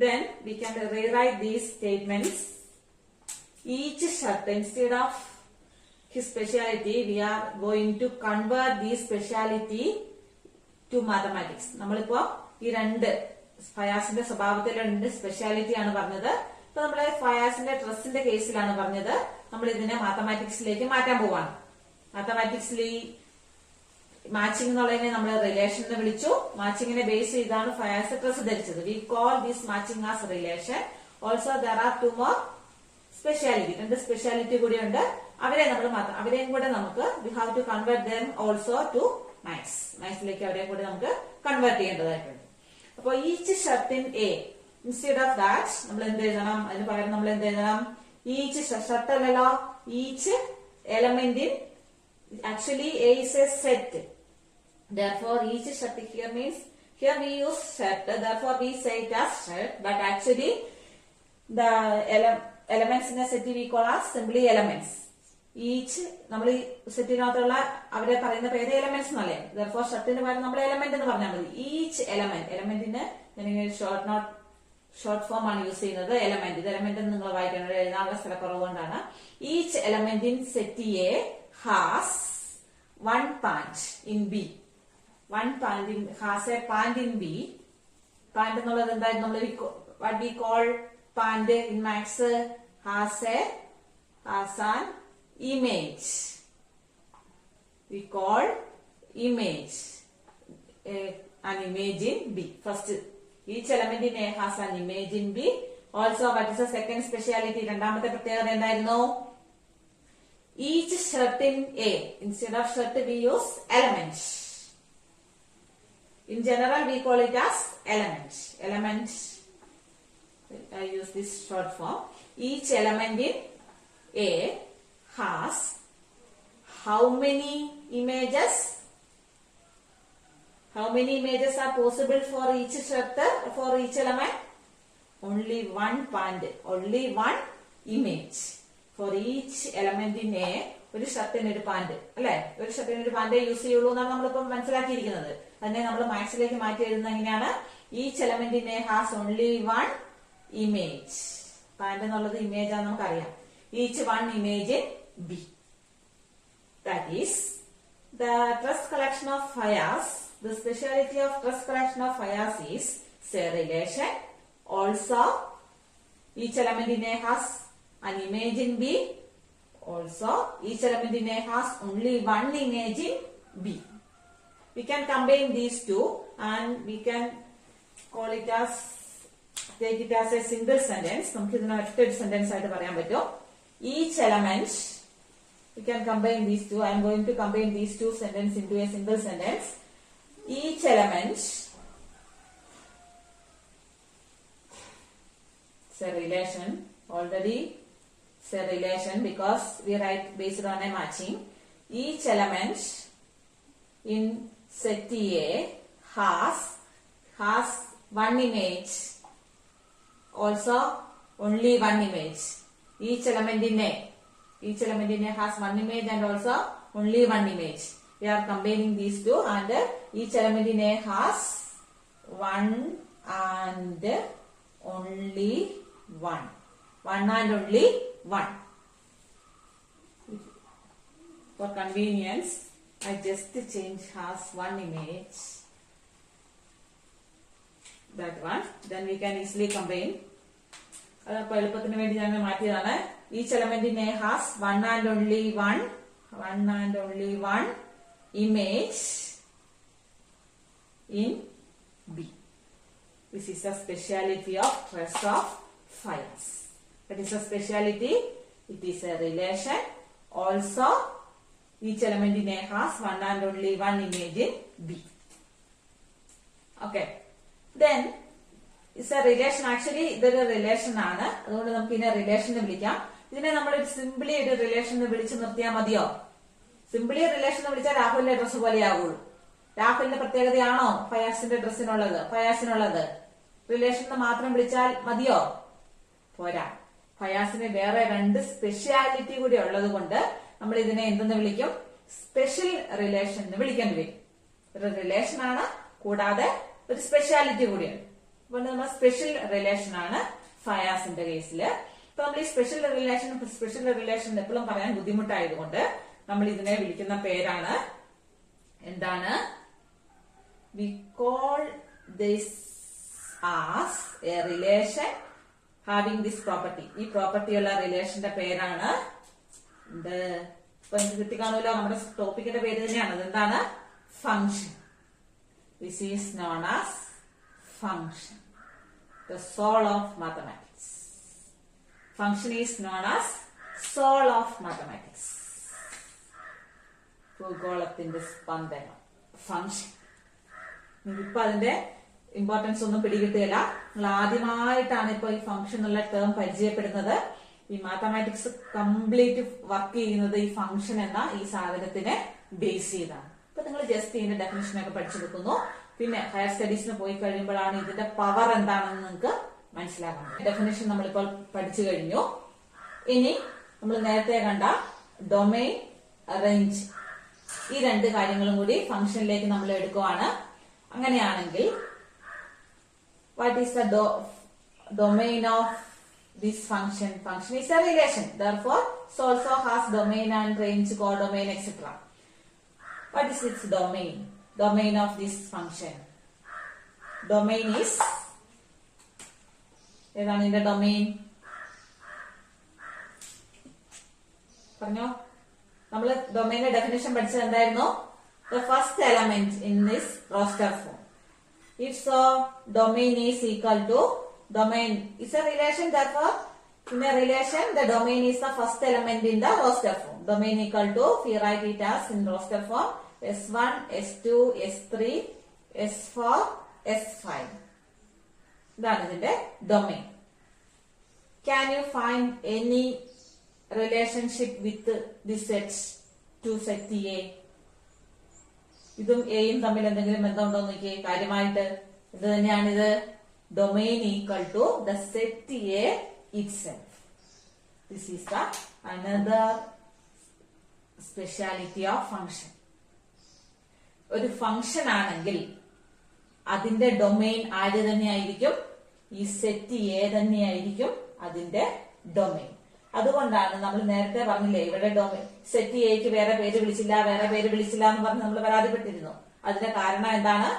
Then we can rewrite these statements. Each shart, instead of his speciality, we are going to convert this speciality to mathematics. നമ്മളിപ്പോ ഈ രണ്ട് ഫയാസിന്റെ സ്വഭാവത്തിലെ രണ്ട് speciality ആണ് പറഞ്ഞത്. ഇപ്പൊ നമ്മള് ഫയാസിന്റെ ഡ്രസ്സിന്റെ കേസിലാണ് പറഞ്ഞത്. നമ്മൾ ഇതിനെ മാത്തമാറ്റിക്സിലേക്ക് മാറ്റാൻ പോവാണ്. മാത്തമാറ്റിക്സിൽ മാച്ചിങ് എന്നുള്ളതിനെ നമ്മൾ റിലേഷൻ എന്ന് വിളിച്ചു. മാച്ചിങ്ങിനെ ബേസ് ചെയ്താണ് ഫയാസ് ഡ്രസ് ധരിച്ചത്. We call this matching as relation. Also there are two more speciality, രണ്ട് സ്പെഷ്യാലിറ്റി കൂടിയുണ്ട്. അവരെയും കൂടെ നമുക്ക് we have to convert them also to maths. മാത്സിലേക്ക് അവരെയും കൂടെ നമുക്ക് കൺവേർട്ട് ചെയ്യേണ്ടതായിട്ടുണ്ട്. അപ്പൊ each shirt in A, instead of that നമ്മൾ എന്ത് എഴുതണം? അതിന് പകരം നമ്മൾ എന്ത് എഴുതണം? ഈച്ച് ഷർട്ട് അല്ലല്ലോ, each element in, actually A is a set. Therefore, each shirt here means, here we use shirt, therefore we say it as shirt, but actually the elements in a set we call as simply elements. Each നമ്മൾ ഈ സെറ്റിനകത്തുള്ള അവരെ പറയുന്ന പേര് elements എന്നല്ലേ. Therefore, ഷർട്ടിന് പകരം നമ്മൾ element എന്ന് പറഞ്ഞാൽ മതി. ഈച്ച് എലമെന്റ്, എലമെന്റിന് ഞാൻ ഷോർട്ട് ഫോം ആണ് യൂസ് ചെയ്യുന്നത്. എലമെന്റ്, ഇത് എലമെന്റ് എന്ന് നിങ്ങൾ വായിക്കണം, എഴുതാനുള്ള സ്ഥലക്കുറവ് കൊണ്ടാണ്. Each element in set A has one point in B. One point in has a point in B. Point എന്നുള്ളത് എന്തായിരുന്നു? നമ്മൾ what we call point in maths has an image. We call image an image in B. First, each element in A has an image in B. Also, what is the second speciality? രണ്ടാമത്തെ പ്രത്യേകത എന്തായിരുന്നു? Each shirt in A, instead of shirt we use element. In general we call it as element. Element, I use this short form. Each element in A has how many images? How many images are possible for each shirt, for each element? Only one point, only one image. For each element in A, ഒരു ഷർട്ടിന് ഒരു pant അല്ലെ, ഒരു ഷർട്ടിന് ഒരു pant use ചെയ്യുള്ളൂ എന്നാണ് നമ്മളിപ്പോ മനസ്സിലാക്കിയിരിക്കുന്നത്. അതിനെ നമ്മൾ മാത്സിലേക്ക് മാറ്റി എഴുതുന്നത് എങ്ങനെയാണ്? Each element in A has only one image. Pant എന്നുള്ളത് ഇമേജ് ആണെന്ന് നമുക്കറിയാം. Each one image in B. That is the dress collection of Fayas. The speciality of dress collection of Fayas is say relation. Also each element in A has an image in B. Also, each element in A has only one image in B. We can combine these two and we can call it as, take it as a single sentence. നമുക്ക് ഇതിനെ ഒറ്റ sentence ആയിട്ട് പറയാൻ പറ്റും. Each element, we can combine these two. I am going to combine these two sentences into a single sentence. Each element is a relation. Already it's a relation because we write based on a matching. Each element in set A has one image. Also only one image. Each element in A has one image and also only one image. We are combining these two and each element in A has one and only one. One and only one. For convenience, I just change has one image. That one. Then we can easily combine. അപ്പോൾ എളുപ്പത്തിന് വേണ്ടി ഞാൻ മാറ്റിയതാണ്. Each element in A has one and only one image in B. This is a speciality of stress of Fayas. What is a speciality? It is a relation. Also, each element in A has one and only one image in B. Okay. Then, it's a relation. Actually, this is a relation. അതുകൊണ്ട് നമുക്ക് ഇതിനെ relation എന്ന് വിളിക്കാം. ഇതിനെ നമ്മൾ simply ഒരു relation എന്ന് വിളിച്ചു നിർത്തിയാൽ മതിയോ? സിംപ്ലി റിലേഷൻ എന്ന് വിളിച്ചാൽ രാഹുലിന്റെ ഡ്രസ് പോലെയാകുള്ളൂ. രാഹുലിന്റെ പ്രത്യേകതയാണോ ഫയാസിന്റെ ഡ്രസ്സിനുള്ളത്, ഫയാസിനുള്ളത്? റിലേഷൻ എന്ന് മാത്രം വിളിച്ചാൽ മതിയോ? പോരാ. ഫയാസിന് വേറെ രണ്ട് സ്പെഷ്യാലിറ്റി കൂടി ഉള്ളത് കൊണ്ട് നമ്മൾ ഇതിനെ എന്തെന്ന് വിളിക്കും? സ്പെഷ്യൽ റിലേഷൻ എന്ന് വിളിക്കേണ്ടി വരും. ഒരു റിലേഷൻ ആണ്, കൂടാതെ ഒരു സ്പെഷ്യാലിറ്റി കൂടിയാണ്. അപ്പൊ നമ്മൾ സ്പെഷ്യൽ റിലേഷൻ ആണ് ഫയാസിന്റെ കേസില്. അപ്പൊ നമ്മൾ ഈ സ്പെഷ്യൽ റിലേഷൻ എപ്പോഴും പറയാൻ ബുദ്ധിമുട്ടായതുകൊണ്ട് നമ്മൾ ഇതിനെ വിളിക്കുന്ന പേരാണ് എന്താണ്? V call this as A relation having this property. ഈ പ്രോപ്പർട്ടിയുള്ള റിലേഷന്റെ പേരാണ് എന്ത്? ഇപ്പൊ എനിക്ക് കിട്ടിക്കാണല്ലോ, നമ്മുടെ ടോപ്പിക്കിന്റെ പേര് തന്നെയാണ്. അതെന്താണ്? Function. This is known as function, the soul of mathematics. Function is known as soul of mathematics. ഭൂഗോളത്തിന്റെ സ്പന്ദനം ഫംഗ്ഷൻ. ഇപ്പൊ അതിന്റെ ഇമ്പോർട്ടൻസ് ഒന്നും പിടികിട്ടുകയില്ല. നിങ്ങൾ ആദ്യമായിട്ടാണ് ഇപ്പൊ ഈ ഫംഗ്ഷൻ എന്നുള്ള ടേം പരിചയപ്പെടുന്നത്. ഈ മാത്തമാറ്റിക്സ് കംപ്ലീറ്റ് വർക്ക് ചെയ്യുന്നത് ഈ ഫംഗ്ഷൻ എന്ന ഈ സാധനത്തിനെ ബേസ് ചെയ്താണ്. ഇപ്പൊ നിങ്ങൾ ജസ്റ്റ് ഇതിന്റെ ഡെഫിനിഷൻ ഒക്കെ പഠിച്ചെടുക്കുന്നു. പിന്നെ ഹയർ സ്റ്റഡീസിന് പോയി കഴിയുമ്പോഴാണ് ഇതിന്റെ പവർ എന്താണെന്ന് നിങ്ങൾക്ക് മനസ്സിലാക്കണം. ഡെഫിനിഷൻ നമ്മളിപ്പോൾ പഠിച്ചു കഴിഞ്ഞു. ഇനി നമ്മൾ നേരത്തെ കണ്ട ഡൊമൈൻ, റേഞ്ച്, ഈ രണ്ട് കാര്യങ്ങളും കൂടി ഫംഗ്ഷനിലേക്ക് നമ്മൾ എടുക്കുവാണ്. അങ്ങനെയാണെങ്കിൽ what is the domain of this function? Function is a relation. Therefore, it also has domain and range, codomain, etc. What is its domain? Domain of this function. Domain is, ഏതാണ് ഇതിന്റെ domain? പറഞ്ഞോ. നമ്മൾ ഡൊമൈന്റെ definition പഠിച്ചത് എന്തായിരുന്നു? The first element in this roster form. If so, domain is equal to, domain is a relation, therefore in a relation the domain is the first element in the roster form. Domain equal to, we write it as in roster form, S1, S2, S3, S4, S5. ഇതാണ് ഇതിന്റെ domain. Can you find any relationship with this set to set A? ഇതും എയും തമ്മിൽ എന്തെങ്കിലും ബന്ധമുണ്ടോ എന്ന് നോക്കിയേ. കാര്യമായിട്ട് ഇത് തന്നെയാണിത്. Domain equal to the set A itself. This is the another speciality of function. ഒരു ഫംഗ്ഷൻ ആണെങ്കിൽ അതിന്റെ ഡൊമൈൻ ആര് തന്നെയായിരിക്കും? ഈ സെറ്റ് എ തന്നെയായിരിക്കും അതിന്റെ ഡൊമൈൻ. അതുകൊണ്ടാണ് നമ്മൾ നേരത്തെ പറഞ്ഞില്ലേ, ഇവിടെ ഡൊമൈൻ സെറ്റ് എക്ക് വേറെ പേര് വിളിച്ചില്ല എന്ന് പറഞ്ഞ് നമ്മൾ പരാതിപ്പെട്ടിരുന്നു. അതിന്റെ കാരണം എന്താണ്?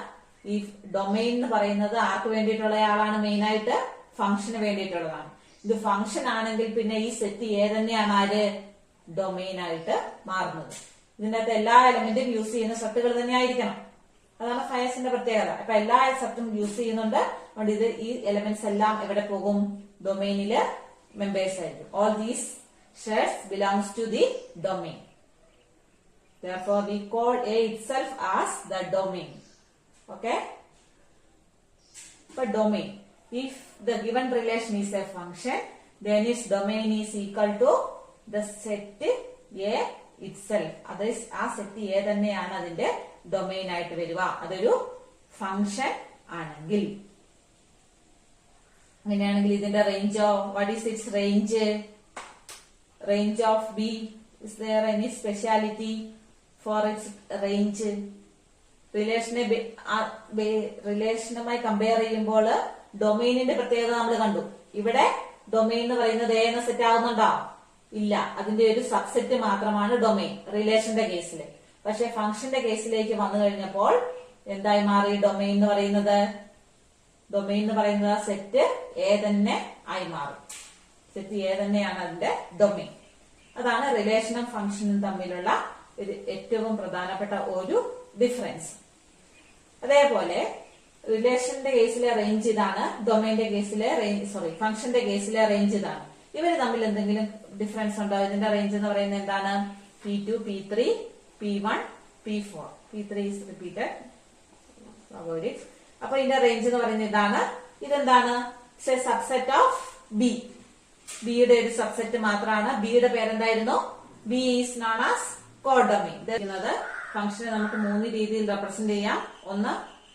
ഈ ഡൊമൈൻ എന്ന് പറയുന്നത് ആർക്ക് വേണ്ടിയിട്ടുള്ള ആളാണ്? മെയിൻ ആയിട്ട് ഫംഗ്ഷന് വേണ്ടിയിട്ടുള്ളതാണ്. ഇത് ഫംഗ്ഷൻ ആണെങ്കിൽ പിന്നെ ഈ സെറ്റ് എ തന്നെയാണ് ആര്? ഡൊമൈൻ ആയിട്ട് മാറുന്നത്. ഇതിന്റെ അകത്ത് എല്ലാ എലമെന്റും യൂസ് ചെയ്യുന്ന സെറ്റുകൾ തന്നെ ആയിരിക്കണം. അതാണ് ഫയസിന്റെ പ്രത്യേകത. അപ്പൊ എല്ലാ സെറ്റും യൂസ് ചെയ്യുന്നുണ്ട്. അതുകൊണ്ട് ഇത് ഈ എലമെന്റ്സ് എല്ലാം എവിടെ പോകും? ഡൊമൈനില് മെമ്പേഴ്സ് ആയിരിക്കും. All these sets belongs to the domain. Therefore, we call A itself as the domain. Okay? But domain, if the given relation is a function, then its domain is equal to the set A itself. That is, ആ set A തന്നെയാണ് അതിന്റെ domain ആയിട്ട് വരിക. അതൊരു function ആണെങ്കിൽ. അങ്ങനെയാണെങ്കിൽ ഇതിന്റെ റേഞ്ചോ? What is its range? Range of B, is there any speciality for its range? റിലേഷനുമായി കമ്പയർ ചെയ്യുമ്പോൾ ഡൊമൈനിന്റെ പ്രത്യേകത നമ്മൾ കണ്ടു. ഇവിടെ ഡൊമൈൻ എന്ന് പറയുന്നത് എ എന്ന സെറ്റ് ആകുന്നുണ്ടോ? ഇല്ല. അതിന്റെ ഒരു സബ്സെറ്റ് മാത്രമാണ് ഡൊമൈൻ റിലേഷന്റെ കേസിൽ. പക്ഷെ ഫംഗ്ഷന്റെ കേസിലേക്ക് വന്നു കഴിഞ്ഞപ്പോൾ എന്തായി മാറി? ഡൊമൈൻ എന്ന് പറയുന്നത് സെറ്റ് എ തന്നെ ആയി മാറും. സെറ്റ് എ തന്നെയാണ് അതിന്റെ ഡൊമൈൻ. അതാണ് റിലേഷനും ഫംഗ്ഷനും തമ്മിലുള്ള ഒരു ഏറ്റവും പ്രധാനപ്പെട്ട ഒരു ഡിഫറൻസ്. അതേപോലെ റിലേഷന്റെ കേസിലെ റേഞ്ച് ഇതാണ്, ഡൊമൈന്റെ കേസിലെ ഫംഗ്ഷന്റെ കേസിലെ റേഞ്ച് ഇതാണ്. ഇവര് തമ്മിൽ എന്തെങ്കിലും ഡിഫറൻസ് ഉണ്ടോ? ഇതിന്റെ റേഞ്ച് എന്ന് പറയുന്നത് എന്താണ്? P2, P3, P1, P4. P3 is repeated. Avoid it. അപ്പൊ ഇതിന്റെ റേഞ്ച് എന്ന് പറയുന്നത് ഇതാണ്. ഇതെന്താണ്? Subset of B. ബിയുടെ ഒരു സബ്സെറ്റ് മാത്രമാണ്. ബിയുടെ പേരെന്തായിരുന്നു? B is known as codomain. ഫംഗ്ഷനെ നമുക്ക് 3 രീതിയിൽ റെപ്രസെന്റ് ചെയ്യാം. ഒന്ന്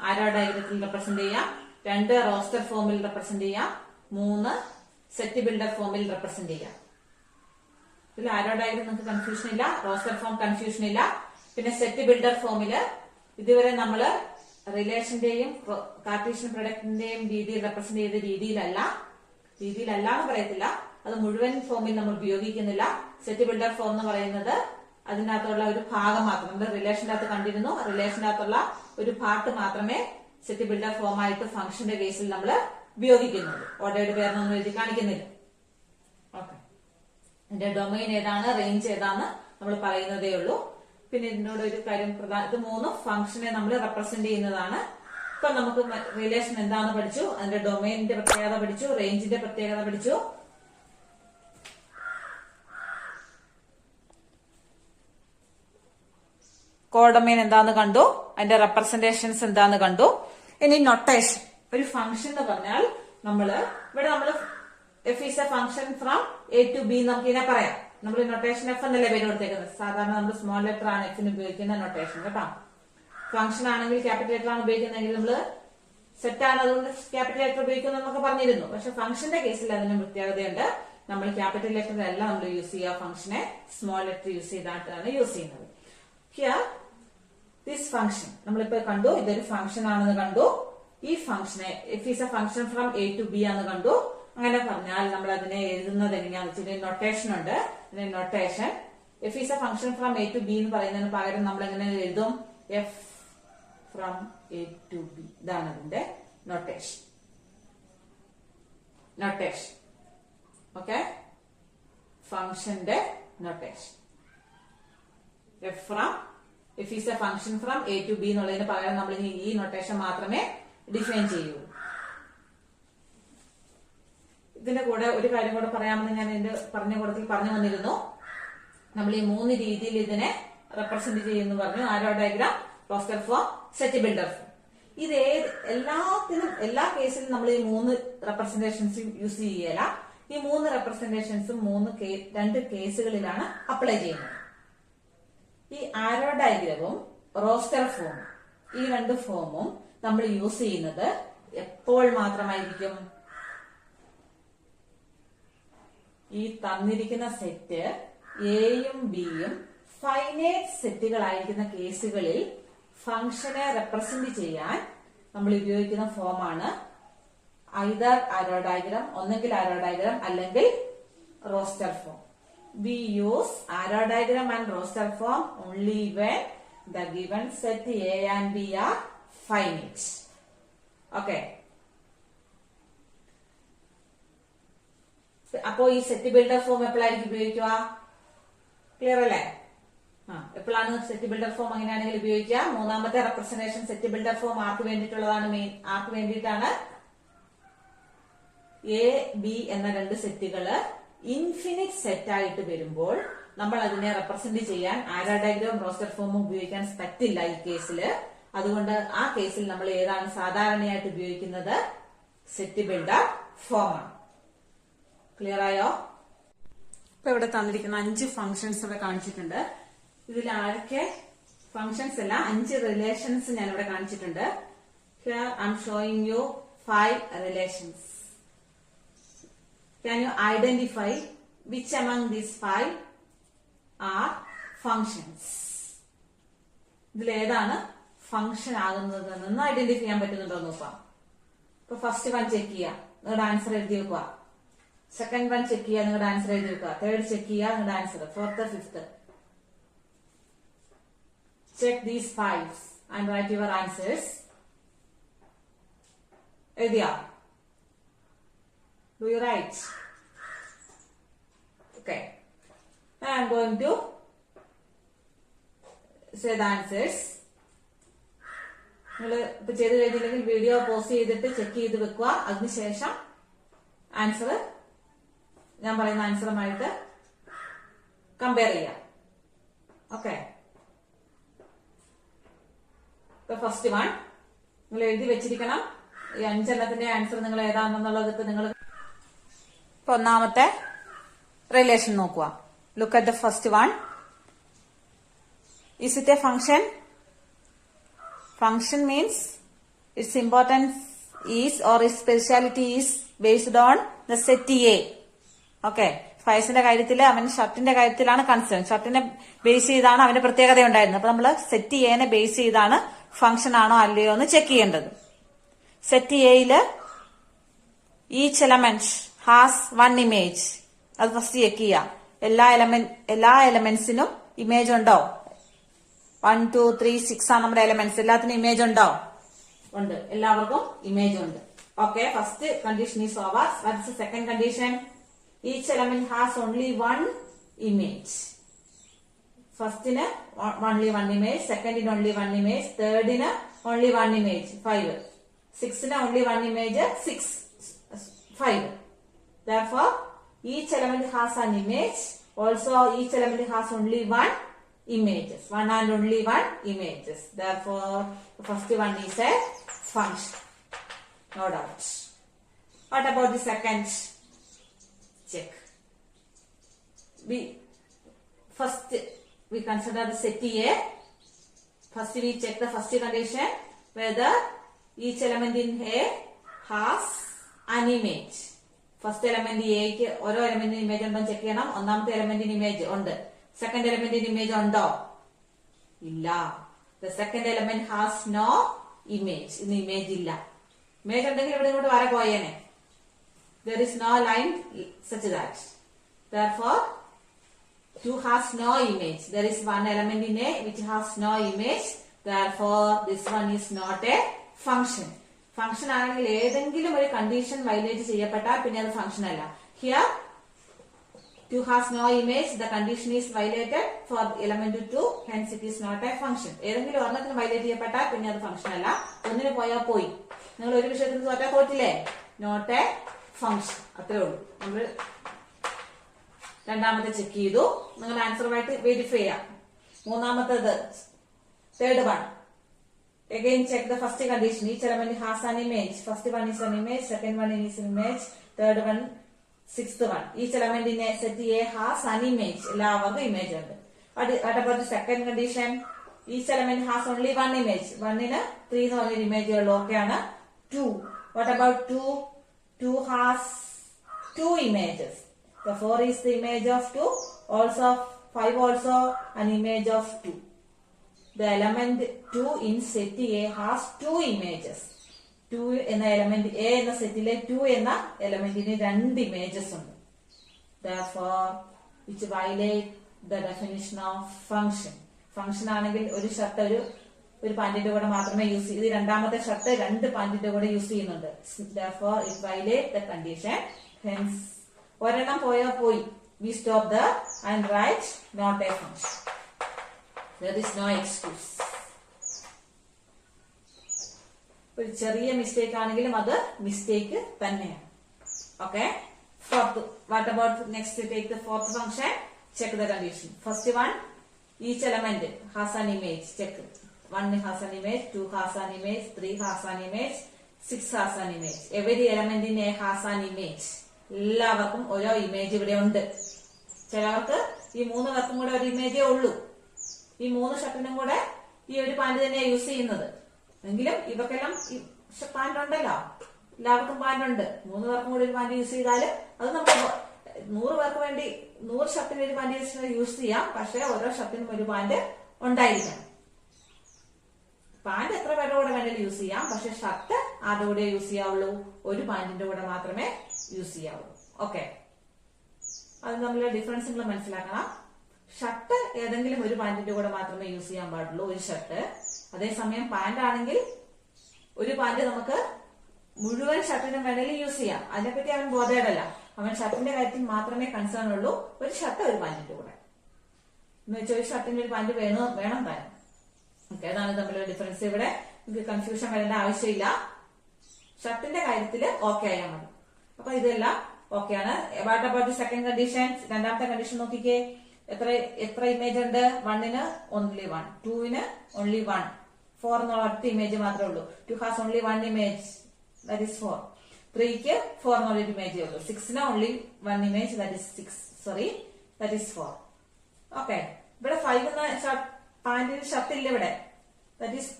ആരോ ഡയഗ്രത്തിൽ റെപ്രസെന്റ് ചെയ്യാം, 2 റോസ്റ്റർ ഫോമിൽ റെപ്രസെന്റ് ചെയ്യാം, 3 സെറ്റ് ബിൽഡർ ഫോമിൽ റെപ്രസെന്റ് ചെയ്യാം. ഇതിൽ ആരോ ഡയഗ്രം നിങ്ങൾക്ക് കൺഫ്യൂഷൻ ഇല്ല, റോസ്റ്റർ ഫോം കൺഫ്യൂഷൻ ഇല്ല. പിന്നെ സെറ്റ് ബിൽഡർ ഫോമില് ഇതുവരെ നമ്മള് റിലേഷന്റെയും കാർട്ടീഷ്യൻ പ്രൊഡക്റ്റിന്റെയും രീതിയിൽ റെപ്രസെന്റ് ചെയ്ത രീതിയിലല്ല എന്ന് പറയത്തില്ല, അത് മുഴുവൻ ഫോമിൽ നമ്മൾ ഉപയോഗിക്കുന്നില്ല. സെറ്റ് ബിൽഡർ ഫോം എന്ന് പറയുന്നത് അതിനകത്തുള്ള ഒരു ഭാഗം മാത്രം. നമ്മൾ റിലേഷന്റെ അകത്ത് കണ്ടിരുന്നു, റിലേഷന്റെ അകത്തുള്ള ഒരു പാർട്ട് മാത്രമേ സെറ്റ് ബിൽഡർ ഫോം ആയിട്ട് ഫംഗ്ഷന്റെ കേസിൽ നമ്മൾ ഉപയോഗിക്കുന്നുള്ളൂ. ഓർഡേഡ് പേരിനൊന്നും എഴുതി കാണിക്കുന്നില്ല. ഓക്കെ, ഇതിന്റെ ഡൊമൈൻ ഏതാണ്, റേഞ്ച് ഏതാണ് നമ്മൾ പറയുന്നതേ ഉള്ളൂ. പിന്നെ ഇതിനോട് ഒരു കാര്യം ഇത് 3 ഫംഗ്ഷനെ നമ്മൾ റെപ്രസെന്റ് ചെയ്യുന്നതാണ്. ഇപ്പൊ നമുക്ക് റിലേഷൻ എന്താണെന്ന് പഠിച്ചു, അതിന്റെ ഡൊമൈനിന്റെ പ്രത്യേകത പഠിച്ചു, റേഞ്ചിന്റെ പ്രത്യേകത പഠിച്ചു. കോഡൊമൈൻ എന്താന്ന് കണ്ടു, അതിന്റെ റെപ്രസെന്റേഷൻസ് എന്താന്ന് കണ്ടു. ഇനി നൊട്ടേഷൻ. ഒരു ഫംഗ്ഷൻ എന്ന് പറഞ്ഞാൽ നമ്മള് F is a function from A to B നമുക്ക് ഇതിനെ പറയാം. നമ്മൾ നൊട്ടേഷൻ എഫ് എന്നല്ലേ പേര് കൊടുത്തേക്കുന്നത്. സാധാരണ നമ്മൾ സ്മോൾ ലെറ്റർ ആണ് എഫിന് ഉപയോഗിക്കുന്ന നൊട്ടേഷൻ കേട്ടോ. ഫംഗ്ഷൻ ആണെങ്കിൽ ക്യാപിറ്റൽ ലെറ്റർ ആണ് ഉപയോഗിക്കുന്നതെങ്കിൽ നമ്മള് സെറ്റ് ആണ് അതുകൊണ്ട് ക്യാപിറ്റൽ ലെറ്റർ ഉപയോഗിക്കുന്നു എന്നൊക്കെ പറഞ്ഞിരുന്നു. പക്ഷെ ഫംഗ്ഷന്റെ കേസിൽ അതിന് പ്രത്യേകതയുണ്ട്. നമ്മൾ ക്യാപിറ്റൽ ലെറ്റർ അല്ല നമ്മൾ യൂസ് ചെയ്യുക, ഫംഗ്ഷനെ സ്മോൾ ലെറ്റർ യൂസ് ചെയ്തിട്ടാണ് യൂസ് ചെയ്യുന്നത്. ഹിയർ ദിസ് ഫംഗ്ഷൻ നമ്മളിപ്പോ കണ്ടു, ഇതൊരു ഫംഗ്ഷൻ ആണെന്ന് കണ്ടു. ഈ ഫംഗ്ഷനെ F is a function from A to B ആണെന്ന് കണ്ടു. അങ്ങനെ പറഞ്ഞാൽ നമ്മൾ അതിനെ എഴുതുന്നത് എങ്ങനെയാണെന്ന് വെച്ചാൽ നൊട്ടേഷൻ ഉണ്ട്. Notation F is a function from A to B എന്ന് പറയുന്നതിന് പകരം നമ്മൾ എങ്ങനെ എഴുതും? F from A to B. ഇതാണ് അതിന്റെ നൊട്ടേഷൻ. ഓക്കെ, ഫംഗ്ഷന്റെ notation F is a function from A to B എന്നുള്ളതിന് പകരം നമ്മൾ ഈ നൊട്ടേഷൻ മാത്രമേ ഡിഫൈൻ ചെയ്യൂ. ഇതിന്റെ കൂടെ ഒരു കാര്യം കൂടെ പറയാമെന്ന് ഞാൻ എന്റെ പറഞ്ഞ കൂട്ടത്തിൽ പറഞ്ഞു വന്നിരുന്നു. നമ്മൾ ഈ 3 രീതിയിൽ ഇതിനെ റെപ്രസെന്റ് ചെയ്യുന്നു പറഞ്ഞു. Arrow diagram, roster form, set builder form. ഇത് എല്ലാ കേസിലും നമ്മൾ ഈ 3 റെപ്രസെന്റേഷൻസും യൂസ് ചെയ്യല. ഈ 3 റെപ്രസെന്റേഷൻസും 2 കേസുകളിലാണ് അപ്ലൈ ചെയ്യുന്നത്. ഈ ആരോ ഡയഗ്രവും റോസ്റ്റർ ഫോമും, ഈ 2 ഫോമും നമ്മൾ യൂസ് ചെയ്യുന്നത് എപ്പോൾ മാത്രമായിരിക്കും? ഈ തന്നിരിക്കുന്ന സെറ്റ് എയും ബിയും ഫൈനൈറ്റ് സെറ്റുകളായിരിക്കുന്ന കേസുകളിൽ ഫംഗ്ഷനെ റെപ്രസെന്റ് ചെയ്യാൻ നമ്മൾ ഉപയോഗിക്കുന്ന ഫോമാണ് ഐദർ ആരോ ഡയഗ്രാം, ഒന്നെങ്കിൽ ആരോ ഡയഗ്രാം അല്ലെങ്കിൽ roster form. We use arrow diagram and roster form only when the given set A and B are finite. Okay. അപ്പോ ഈ സെറ്റ് ബിൽഡർ ഫോം എപ്പോഴായിരിക്കും ഉപയോഗിക്കുക? ക്ലിയർ അല്ലേ? എപ്പോഴാണ് സെറ്റ് ബിൽഡർ ഫോം അങ്ങനെയാണെങ്കിൽ ഉപയോഗിക്കുക? 3ാമത്തെ representation set builder form ആർക്ക് വേണ്ടിയിട്ടുള്ളതാണ്? ആർക്ക് വേണ്ടിയിട്ടാണ്? A B എന്ന 2 സെറ്റുകള് ഇൻഫിനിറ്റ് സെറ്റ് ആയിട്ട് വരുമ്പോൾ നമ്മൾ അതിനെ റെപ്രസെന്റ് ചെയ്യാൻ ആരോ ഡയഗ്രാം, റോസ്റ്റർ ഫോം ഉപയോഗിക്കാൻ പറ്റില്ല ഈ കേസില്. അതുകൊണ്ട് ആ കേസിൽ നമ്മൾ ഏതാണ് സാധാരണയായിട്ട് ഉപയോഗിക്കുന്നത്? സെറ്റ് ബിൽഡർ ഫോം ആണ്. ക്ലിയർ ആയോ? ഇപ്പൊ ഇവിടെ തന്നിരിക്കുന്ന 5 ഫംഗ്ഷൻസ് ഇവിടെ കാണിച്ചിട്ടുണ്ട്. ഇതിൽ ആരൊക്കെ ഫംഗ്ഷൻസ് അല്ല, 5 റിലേഷൻസ് ഞാൻ ഇവിടെ കാണിച്ചിട്ടുണ്ട്. Here I M showing U 5 relations. Can you identify which among these 5 are functions? ഇതിൽ ഏതാണ് ഫംഗ്ഷൻ ആകുന്നത് എന്ന് ഐഡന്റിഫൈ ചെയ്യാൻ പറ്റുന്നുണ്ടോ നോക്കാം. ഇപ്പൊ ഫസ്റ്റ് വൺ ചെക്ക് ചെയ്യുക, നിങ്ങളുടെ ആൻസർ എഴുതി വെക്കുക. സെക്കൻഡ് വൺ ചെക്ക് ചെയ്യുക, നിങ്ങളുടെ ആൻസർ എഴുതി വെക്കുക. തേർഡ് ചെക്ക് ചെയ്യുക, നിങ്ങളുടെ answer. Fourth, fifth. Check these 5 and write your answers. എഴുതിയാ? Do you write? Okay. Now I am going to say the answers. നിങ്ങൾ ഇപ്പൊ ചെയ്ത് കഴിഞ്ഞില്ലെങ്കിൽ വീഡിയോ പോസ് ചെയ്തിട്ട് ചെക്ക് ചെയ്ത് വെക്കുക. അതിനുശേഷം ആൻസർ ഞാൻ പറയുന്ന ആൻസറുമായിട്ട് കമ്പയർ ചെയ്യാം. ഓക്കെ, ഫസ്റ്റ് വൺ നിങ്ങൾ എഴുതി വെച്ചിരിക്കണം. ഈ 5 എണ്ണത്തിന്റെ ആൻസർ നിങ്ങൾ ഏതാണെന്നുള്ളത് ഇപ്പൊ നിങ്ങൾ ഇപ്പൊ ഒന്നാമത്തെ റിലേഷൻ നോക്കുക. Look at the first one. Is it a function? Function means its importance is or its speciality is based on the set A. Okay. ഫൈസിന്റെ കാര്യത്തിൽ അവൻ ഷർട്ടിന്റെ കാര്യത്തിലാണ് കൺസേൺ. ഷർട്ടിനെ ബേസ് ചെയ്താണ് അവന്റെ പ്രത്യേകത ഉണ്ടായിരുന്നത്. അപ്പൊ നമ്മൾ സെറ്റ് എനെ ബേസ് ചെയ്താണ് ഫംഗ്ഷൻ ആണോ അല്ലയോ എന്ന് ചെക്ക് ചെയ്യേണ്ടത്. സെറ്റ് എയില് ഈച്ച് എലമെന്റ് ഹാസ് 1 ഇമേജ്. അത് ഫസ്റ്റ് ചെക്ക് ചെയ്യാം. എല്ലാ എലമെന്റ്സിനും ഇമേജ് ഉണ്ടോ? 1, 2, 3, 6 ആണ് നമ്മുടെ എലമെന്റ്സ്. എല്ലാത്തിനും ഇമേജ് ഉണ്ടോ? ഉണ്ട്. എല്ലാവർക്കും ഇമേജ് ഉണ്ട്. Okay, first condition is over. What's the second condition? Each element has only 1 image. ഫസ്റ്റിന് ഓൺലി 1 ഇമേജ്, സെക്കൻഡിന് ഓൺലി 1 ഇമേജ്, തേർഡിന് ഓൺലി 1 ഇമേജ് 5, സിക്സിന് only 1 image 6, 5. Therefore, each element has an image. Also, each element has only 1 images. 1 and only 1 images. Therefore, the first one is a function. No doubt. What about the second? Check. First we consider the set A. First we check the first condition whether each element in A has an image. First element A ക്ക് ഓരോ എലമെന്റിന് image ഉണ്ടോ check ചെയ്യണം. ഒന്നാമത്തെ എലമെന്റിന് image ഉണ്ട്. Second എലമെന്റിന് image ഉണ്ടോ? ഇല്ല. The second element has no image. ഇന്ന് image ഇല്ല. ഇമേജ് ഉണ്ടെങ്കിൽ ഇവിടെ ഇങ്ങോട്ട് വര പോയേനെ. There is no line such that. Therefore, 2 has no image. There is one element in A which has no image. Therefore, this one is not a function. Function ആണെങ്കിൽ ഏതെങ്കിലും ഒരു കണ്ടീഷൻ വയലേറ്റ് ചെയ്യപ്പെട്ടാൽ പിന്നെ അത് ഫംഗ്ഷൻ അല്ല. Here 2 has no image. The condition is violated for element 2. Hence, it is not a function. ഏതെങ്കിലും ഒരെണ്ണത്തിന് violate ചെയ്യപ്പെട്ടാൽ പിന്നെ അത് ഫംഗ്ഷൻ അല്ല. ഒന്നിന് പോയാൽ പോയി. നിങ്ങൾ ഒരു വിഷയത്തിന് തോറ്റാ തോറ്റില്ലേ? Not a function. അത്രേ ഉള്ളൂ. നമ്മൾ രണ്ടാമത്തെ ചെക്ക് ചെയ്തു. നിങ്ങൾ ആൻസറുമായിട്ട് വെരിഫൈ ചെയ്യാം. മൂന്നാമത്തേത് third one. Again check the first condition. Each element has an image. First one is an image, second one is an image, third one, sixth one. Each element in a set A has an image. എല്ലാവർക്കും image ഉണ്ട്. What about the second condition? Each element has only 1 image. 1ന് 3 എന്ന് പറഞ്ഞൊരു image ഉള്ളൂ. Okay ആണ്. 2. What about 2? 2 has 2 images. The 4 is the image of 2. Also 5 also an image of 2. The element 2 in set A has 2 images. 2 എന്ന element A എന്ന സെറ്റിലെ 2 എന്ന എലമെന്റിന് 2 images ഉണ്ട്. Therefore, which violate the definition of function. Function ആണെങ്കിൽ ഒരു shirt ഒരു പാന്റിന്റെ കൂടെ മാത്രമേ യൂസ് ചെയ്യൂ. ഇത് രണ്ടാമത്തെ ഷർട്ട് 2 പാന്റിന്റെ കൂടെ യൂസ് ചെയ്യുന്നുണ്ട്. Therefore, it violate the condition. Hence, ഒരെണ്ണം പോയാൽ പോയി. We stop there and write not a function. There is no excuse. ഒരു ചെറിയ മിസ്റ്റേക്ക് ആണെങ്കിലും അത് മിസ്റ്റേക്ക് തന്നെയാണ്. Okay, fourth. What about next? Take the fourth function. Check the condition. First one, each element has an image. Check. 1 has an image, 2 has an image, 3 has an image, 6 has an image. Every element in A has an image. എല്ലാവർക്കും ഓരോ image ഇവിടെ ഉണ്ട്. ചിലവർക്ക് ഈ 3 പേർക്കും കൂടെ ഒരു ഇമേജേ ഉള്ളൂ. ഈ 3 ഷർട്ടിനും കൂടെ ഈ ഒരു പാന്റ് തന്നെയാണ് യൂസ് ചെയ്യുന്നത്. എങ്കിലും ഇവർക്കെല്ലാം പാന്റ് ഉണ്ടല്ലോ. എല്ലാവർക്കും പാന്റ് ഉണ്ട്. 3 പേർക്കും കൂടെ ഒരു പാന്റ് യൂസ് ചെയ്താൽ അത് നമുക്ക് 100 പേർക്ക് വേണ്ടി 100 ഷർട്ടിന് ഒരു പാന്റ് യൂസ് ചെയ്യാം. പക്ഷെ ഓരോ ഷർട്ടിനും ഒരു പാന്റ് ഉണ്ടായിരിക്കണം. പാന്റ് എത്ര പേരുടെ കൂടെ വേണമെങ്കിലും യൂസ് ചെയ്യാം. പക്ഷെ ഷർട്ട് ആരുടെ കൂടെ യൂസ് ചെയ്യാവുള്ളൂ? ഒരു പാന്റിന്റെ കൂടെ മാത്രമേ യൂസ് ചെയ്യാവുള്ളൂ. ഓക്കെ, അത് തമ്മിലുള്ള ഡിഫറൻസ് നിങ്ങൾ മനസ്സിലാക്കണം. ഷർട്ട് ഏതെങ്കിലും ഒരു പാന്റിന്റെ കൂടെ മാത്രമേ യൂസ് ചെയ്യാൻ പാടുള്ളൂ, ഒരു ഷർട്ട്. അതേസമയം പാന്റ് ആണെങ്കിൽ ഒരു പാന്റ് നമുക്ക് മുഴുവൻ ഷർട്ടിനും വേണമെങ്കിൽ യൂസ് ചെയ്യാം. അതിനെപ്പറ്റി അവൻ ബോധേടല്ല. അവൻ ഷർട്ടിന്റെ കാര്യത്തിൽ മാത്രമേ കൺസേൺ ഉള്ളൂ. ഒരു ഷർട്ട് ഒരു പാന്റിന്റെ കൂടെ എന്ന് വെച്ചാൽ ഒരു ഷർട്ടിന്റെ ഒരു പാന്റ് വേണം താനും. ഓക്കെ, അതാണ് തമ്മിലുള്ള ഡിഫറൻസ്. ഇവിടെ നിങ്ങൾക്ക് കൺഫ്യൂഷൻ വരേണ്ട ആവശ്യമില്ല. ഷർട്ടിന്റെ കാര്യത്തിൽ ഓക്കെ ആയാൽ മതി. അപ്പൊ ഇതെല്ലാം ഓക്കെയാണ്. What about the second condition? രണ്ടാമത്തെ കണ്ടീഷൻ നോക്കിക്കേ. എത്ര ഇമേജ് ഉണ്ട്? 1ന് ഓൺലി 1, 2ന് ഓൺലി 1, 4 എന്നുള്ള ഒറ്റ ഇമേജ് മാത്രമേ ഉള്ളൂ. 2 has only 1 image, that is 4. 3ക്ക് 4 എന്നുള്ള ഇമേജേ ഉള്ളൂ. 6ന് only 1 image, that is 6. Sorry, that is 4. Okay. ഇവിടെ 5 എന്ന പാന്റിന് ഷർട്ട് ഇല്ല ഇവിടെ. That is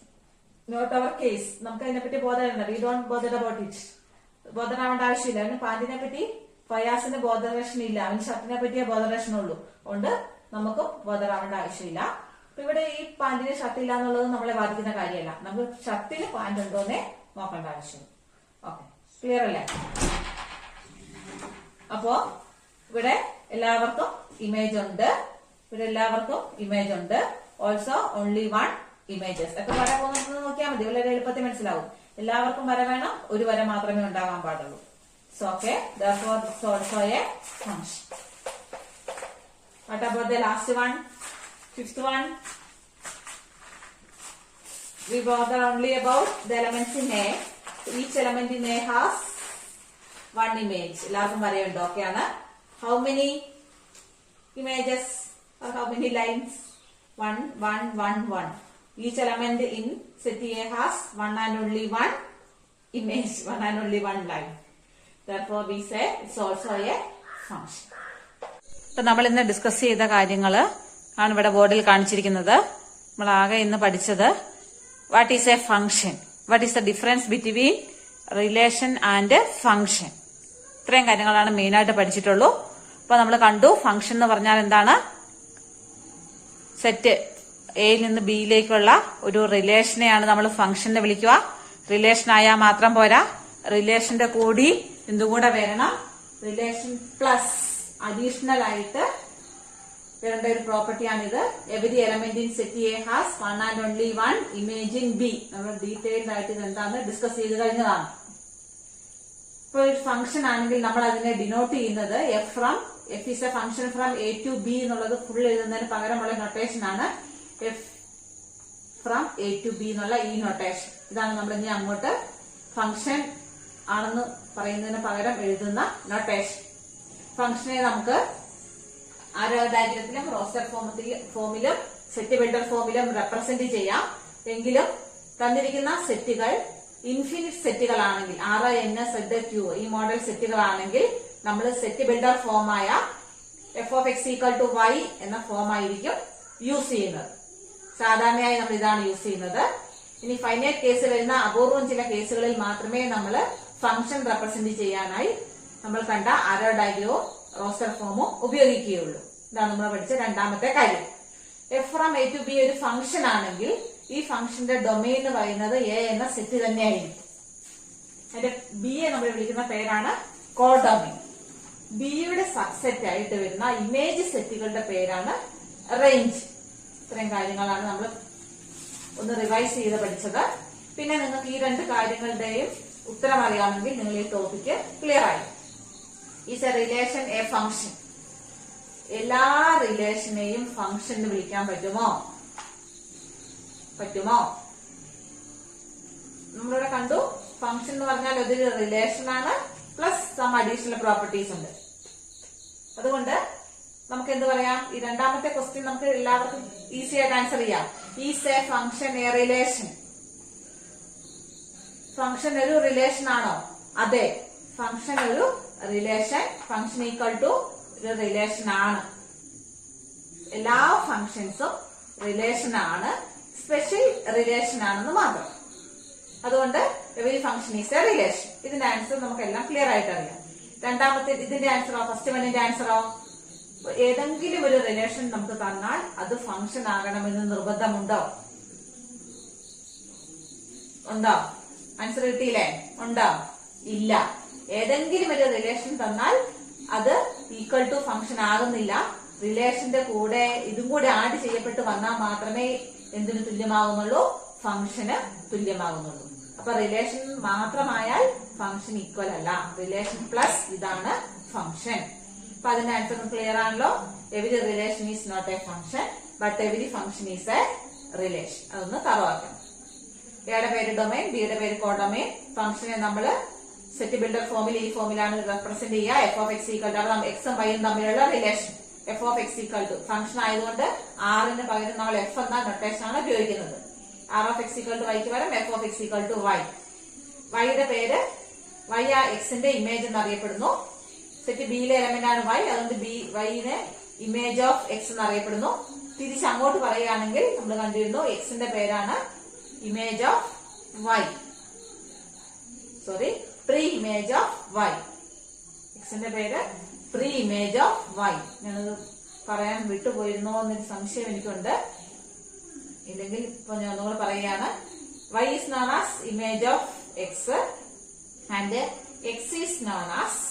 not our case. നമുക്ക് അതിനെപ്പറ്റി ബോധമുണ്ട്. We don't bother about it. ബോധറാവേണ്ട ആവശ്യമില്ല. അവന് പാന്റിനെ പറ്റി ഫയാസിന് ബോധറേഷൻ ഇല്ല. അവന് ഷർട്ടിനെ പറ്റിയേ ബോധറേഷൻ ഉള്ളൂ. അതുകൊണ്ട് നമുക്കും ബോധറാവേണ്ട ആവശ്യമില്ല. അപ്പൊ ഇവിടെ ഈ പാന്റിന് ഷർട്ട് ഇല്ല എന്നുള്ളത് നമ്മളെ ബാധിക്കുന്ന കാര്യമല്ല. നമുക്ക് ഷർട്ടിന് പാന്റ് ഉണ്ടോന്നേ നോക്കേണ്ട ആവശ്യം. ഓക്കെ, ക്ലിയർ അല്ലേ? അപ്പോ ഇവിടെ എല്ലാവർക്കും ഇമേജ് ഉണ്ട്. ഇവിടെ എല്ലാവർക്കും ഇമേജ് ഉണ്ട്. Also only 1 images. എത്ര വര പോകുന്നത് നോക്കിയാൽ മതി. വളരെ എളുപ്പത്തിൽ മനസ്സിലാവും. എല്ലാവർക്കും വര വേണം, ഒരു വര മാത്രമേ ഉണ്ടാകാൻ പാടുള്ളൂ. So okay, therefore this is also a function. What about the last one? Fifth one. We bother only about the elements in A. Each element in A has 1 image. എല്ലാവർക്കും വരയുണ്ട്. ഓക്കെ ആണ്. How many images or how many lines? 1, 1, 1, 1. Each element in set A has 1 and only 1 image, 1 and only 1 line. Therefore we say it's also a function. ഇപ്പൊ നമ്മൾ ഇന്ന് discuss ചെയ്ത കാര്യങ്ങള് ആണ് ഇവിടെ ബോർഡിൽ കാണിച്ചിരിക്കുന്നത്. നമ്മൾ ആകെ ഇന്ന് പഠിച്ചത് what is a function, what is the difference between relation and function. ഇത്രയും കാര്യങ്ങളാണ് മെയിൻ ആയിട്ട് പഠിച്ചിട്ടുള്ളൂ. അപ്പൊ നമ്മൾ കണ്ടു ഫംഗ്ഷൻ എന്ന് പറഞ്ഞാൽ എന്താണ്? സെറ്റ് എയിൽ നിന്ന് ബിയിലേക്കുള്ള ഒരു റിലേഷനെയാണ് നമ്മൾ ഫംഗ്ഷൻ എന്ന് വിളിക്കുക. റിലേഷൻ ആയാൽ മാത്രം പോരാ, റിലേഷന്റെ കൂടി എന്തുകൂടെ വരണം? റിലേഷൻ പ്ലസ് അഡീഷണൽ ആയിട്ട് വരേണ്ട ഒരു പ്രോപ്പർട്ടിയാണിത്. Every element in set A has 1 and only 1 image in B. നമ്മൾ ഡീറ്റെയിൽഡ് ആയിട്ട് ഇത് എന്താണെന്ന് ഡിസ്കസ് ചെയ്ത് കഴിഞ്ഞതാണ്. ഇപ്പൊ ഒരു ഫംഗ്ഷൻ ആണെങ്കിൽ നമ്മൾ അതിനെ ഡിനോട്ട് ചെയ്യുന്നത് F is a function from A to B എന്നുള്ളത് ഫുൾ എഴുതുന്നതിന് പകരമുള്ള നൊട്ടേഷൻ ആണ് F from A to B എന്നുള്ള ഈ നൊട്ടേഷൻ. ഇതാണ് നമ്മൾ ഇനി അങ്ങോട്ട് ഫംഗ്ഷൻ ആണെന്ന് പറയുന്നതിന് പകരം എഴുതുന്ന നൊട്ടേഷൻ. ഫംഗ്ഷനെ നമുക്ക് ആരോ ഡയഗ്രത്തിലും റോസ്റ്റർ ഫോമിലും സെറ്റ് ബിൽഡർ ഫോമിലും റെപ്രസെന്റ് ചെയ്യാം. എങ്കിലും തന്നിരിക്കുന്ന സെറ്റുകൾ ഇൻഫിനിറ്റ് സെറ്റുകളാണെങ്കിൽ RNSZQ ഈ മോഡൽ സെറ്റുകളാണെങ്കിൽ നമ്മൾ സെറ്റ് ബിൽഡർ ഫോമായ f(x)=y എന്ന ഫോം ആയിരിക്കും യൂസ് ചെയ്യുന്നത്. സാധാരണയായി നമ്മൾ ഇതാണ് യൂസ് ചെയ്യുന്നത്. ഇനി ഫൈനൈറ്റ് കേസ് വരുന്ന അപൂർവം ചില കേസുകളിൽ മാത്രമേ നമ്മൾ ഫംഗ്ഷൻ റെപ്രസെന്റ് ചെയ്യാനായി നമ്മൾ കണ്ട ആരോ ഡയഗ്രവും റോസ്റ്റർ ഫോമും ഉപയോഗിക്കുകയുള്ളൂ. ഇതാണ് നമ്മൾ പഠിച്ച രണ്ടാമത്തെ കാര്യം. F from A to B ഒരു ഫംഗ്ഷൻ ആണെങ്കിൽ ഈ ഫംഗ്ഷന്റെ ഡൊമെയിൻ എന്ന് പറയുന്നത് എ എന്ന സെറ്റ് തന്നെയായിരിക്കും. അതിന്റെ ബിയെ നമ്മൾ വിളിക്കുന്ന പേരാണ് കോഡൊമെയിൻ. ബിയുടെ സബ്സെറ്റ് ആയിട്ട് വരുന്ന ഇമേജ് സെറ്റുകളുടെ പേരാണ് റേഞ്ച്. ഇത്രയും കാര്യങ്ങളാണ് നമ്മൾ ഒന്ന് റിവൈസ് ചെയ്ത് പഠിച്ചത്. പിന്നെ നിങ്ങൾക്ക് ഈ രണ്ട് കാര്യങ്ങളുടെയും ഉത്തരം അറിയാമെങ്കിൽ നിങ്ങൾ ഈ ടോപ്പിക്ക് ക്ലിയർ ആയി. Is a relation A function? എല്ലാ റിലേഷനെയും ഫംഗ്ഷൻ എന്ന് വിളിക്കാൻ പറ്റുമോ? നമ്മളിവിടെ കണ്ടു ഫംഗ്ഷൻ എന്ന് പറഞ്ഞാൽ അതൊരു റിലേഷൻ ആണ്, പ്ലസ് സം അഡീഷണൽ പ്രോപ്പർട്ടീസ് ഉണ്ട്. അതുകൊണ്ട് നമുക്ക് എന്ത് പറയാം? ഈ രണ്ടാമത്തെ ക്വസ്റ്റ്യൻ നമുക്ക് എല്ലാവർക്കും ഈസി ആയിട്ട് ആൻസർ ചെയ്യാം. Is a function A relation? Function ഒരു റിലേഷൻ ആണോ? അതെ, ഫംഗ്ഷൻ ഒരു റിലേഷൻ. ഫംഗ്ഷൻ ഈക്വൽ ടു ഒരു റിലേഷൻ ആണ്. എല്ലാ ഫംഗ്ഷൻസും റിലേഷൻ ആണ്, സ്പെഷ്യൽ റിലേഷൻ ആണെന്ന് മാത്രം. അതുകൊണ്ട് every function is a relation. ഇതിന്റെ ആൻസർ നമുക്ക് എല്ലാം ക്ലിയർ ആയിട്ട് അറിയാം. രണ്ടാമത്തെ ഇതിന്റെ ആൻസറോ? ഫസ്റ്റ് വണ്ണിന്റെ ആൻസറോ? ഏതെങ്കിലും ഒരു റിലേഷൻ നമുക്ക് തന്നാൽ അത് ഫംഗ്ഷൻ ആകണമെന്ന് നിർബന്ധമുണ്ടോ? ഉണ്ടോ? ആൻസർ കിട്ടിയില്ലേ? ഉണ്ടോ? ഇല്ല. ഏതെങ്കിലും ഒരു റിലേഷൻ തന്നാൽ അത് ഈക്വൽ ടു ഫംഗ്ഷൻ ആകുന്നില്ല. റിലേഷന്റെ കൂടെ ഇതും കൂടെ ആഡ് ചെയ്യപ്പെട്ട് വന്നാൽ മാത്രമേ എന്തിനു തുല്യമാകുന്നുള്ളൂ? ഫംഗ്ഷന് തുല്യമാകുന്നുള്ളൂ. അപ്പൊ റിലേഷൻ മാത്രമായാൽ ഫംഗ്ഷൻ ഈക്വൽ അല്ല. റിലേഷൻ പ്ലസ് ഇതാണ് ഫംഗ്ഷൻ. അപ്പൊ അതിന്റെ ആൻസർ ക്ലിയർ ആണല്ലോ. Every relation is not a function, but every function is a relation. അതൊന്ന് തറവാക്കണം. എയുടെ പേര് ഡൊമൈൻ, ബിയുടെ പേര് കോഡൊമൈൻ. ഫംഗ്ഷനെ നമ്മൾ സെറ്റ് ബിൽഡർ ഫോമിൽ ഈ ഫോമിലാണ് റെപ്രസെന്റ് ചെയ്യുക. F of X equal to എക്സും വൈയും തമ്മിലുള്ള relation F of X equal to function ആയതുകൊണ്ട് ആറിന് പകരം നമ്മൾ എഫ് എന്ന നൊട്ടേഷൻ ആണ് ഉപയോഗിക്കുന്നത്. R of X equal to വൈക്ക് പകരം F of X equal to Y. വൈയുടെ പേര് വൈ ആ എക്സിന്റെ ഇമേജ് എന്നറിയപ്പെടുന്നു. സെറ്റ് ബിയിലെ എലമെന്റ് ആണ് വൈ, അതുകൊണ്ട് വൈനെ ഇമേജ് ഓഫ് എക്സ് എന്നറിയപ്പെടുന്നു. തിരിച്ച് അങ്ങോട്ട് പറയുകയാണെങ്കിൽ നമ്മൾ കണ്ടിരുന്നു എക്സിന്റെ പേരാണ് image of Y, pre image of Y. എക്സിന്റെ പേര് പ്രീ ഇമേജ് ഓഫ് വൈ. ഞാനത് പറയാൻ വിട്ടുപോയിരുന്നോ എന്നൊരു സംശയം എനിക്കുണ്ട്. ഇല്ലെങ്കിൽ ഇപ്പൊ ഞാൻ ഒന്നുകൂടെ പറയുകയാണ്. Y is known as image of X and X is known as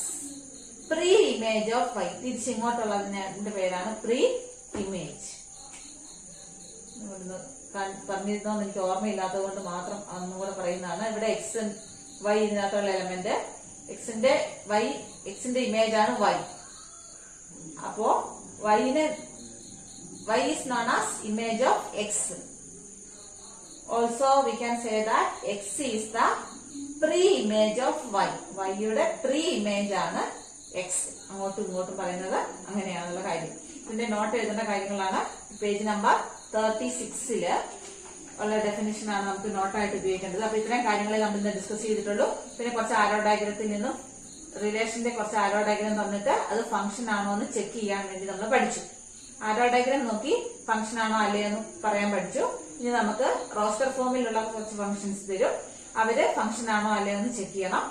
pre image of Y. തിരിച്ചിങ്ങോട്ടുള്ളതിന്റെ പേരാണ് പ്രീ ഇമേജ്. പറഞ്ഞിരുന്നോന്ന് എനിക്ക് ഓർമ്മയില്ലാത്തത് കൊണ്ട് മാത്രം ഒന്നും കൂടെ പറയുന്നതാണ്. ഇവിടെ എക്സ് വൈ ഇതിനകത്തുള്ള എലമെന്റ്, എക്സിന്റെ ഇമേജ് ആണ് വൈ. അപ്പോ Y is known as image of X. Also we can say that X is the pre image of Y. വൈയുടെ പ്രീ ഇമേജ് ആണ് എക്സ്. അങ്ങോട്ടും ഇങ്ങോട്ടും പറയുന്നത് അങ്ങനെയാണുള്ള കാര്യം. ഇതിന്റെ നോട്ട് എഴുതേണ്ട കാര്യങ്ങളാണ് പേജ് നമ്പർ 36 ഉള്ള ഡെഫിനിഷൻ ആണ് നമുക്ക് നോട്ടായിട്ട് ഉപയോഗിക്കേണ്ടത്. അപ്പൊ ഇത്രയും കാര്യങ്ങളെ നമ്മൾ ഇന്ന് ഡിസ്കസ് ചെയ്തിട്ടുള്ളൂ. പിന്നെ കുറച്ച് ആരോ ഡയഗ്രത്തിൽ നിന്നും റിലേഷന്റെ കുറച്ച് ആരോ ഡയഗ്രം തന്നിട്ട് അത് ഫംഗ്ഷൻ ആണോ എന്ന് ചെക്ക് ചെയ്യാൻ വേണ്ടി നമ്മൾ പഠിച്ചു. ആരോ ഡയഗ്രം നോക്കി ഫംഗ്ഷൻ ആണോ അല്ലേ എന്ന് പറയാൻ പഠിച്ചു. ഇനി നമുക്ക് റോസ്റ്റർ ഫോമിലുള്ള കുറച്ച് ഫംഗ്ഷൻസ് തരും, അവര് ഫംഗ്ഷൻ ആണോ അല്ലേ എന്ന് ചെക്ക് ചെയ്യണം.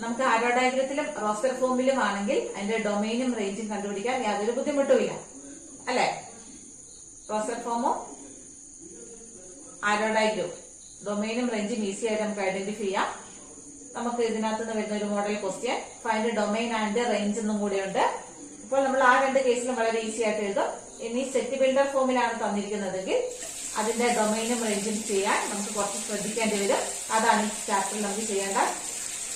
നമുക്ക് ആരോ ഡയഗ്രത്തിലും റോസ്റ്റർ ഫോമിലും ആണെങ്കിൽ അതിന്റെ ഡൊമൈനും റേഞ്ചും കണ്ടുപിടിക്കാൻ യാതൊരു ബുദ്ധിമുട്ടുമില്ല, അല്ലെ? റോസ്റ്റർ ഫോമും ആരോ ഡയഗ്രം ഡൊമൈനും റേഞ്ചും ഈസി ആയിട്ട് നമുക്ക് ഐഡന്റിഫൈ ചെയ്യാം. നമുക്ക് ഇതിനകത്ത് നിന്ന് വരുന്ന ഒരു model question find domain and range എന്നും കൂടെയുണ്ട്. അപ്പോൾ നമ്മൾ ആ രണ്ട് കേസിലും വളരെ ഈസി ആയിട്ട് എഴുതും. ഇനി സെറ്റ് ബിൽഡർ ഫോമിലാണ് തന്നിരിക്കുന്നതെങ്കിൽ അതിന്റെ ഡൊമൈനും റേഞ്ചും ചെയ്യാൻ നമുക്ക് കുറച്ച് ശ്രദ്ധിക്കേണ്ടി വരും. അതാണ് ഈ ചാപ്റ്ററിൽ നമുക്ക് ചെയ്യേണ്ട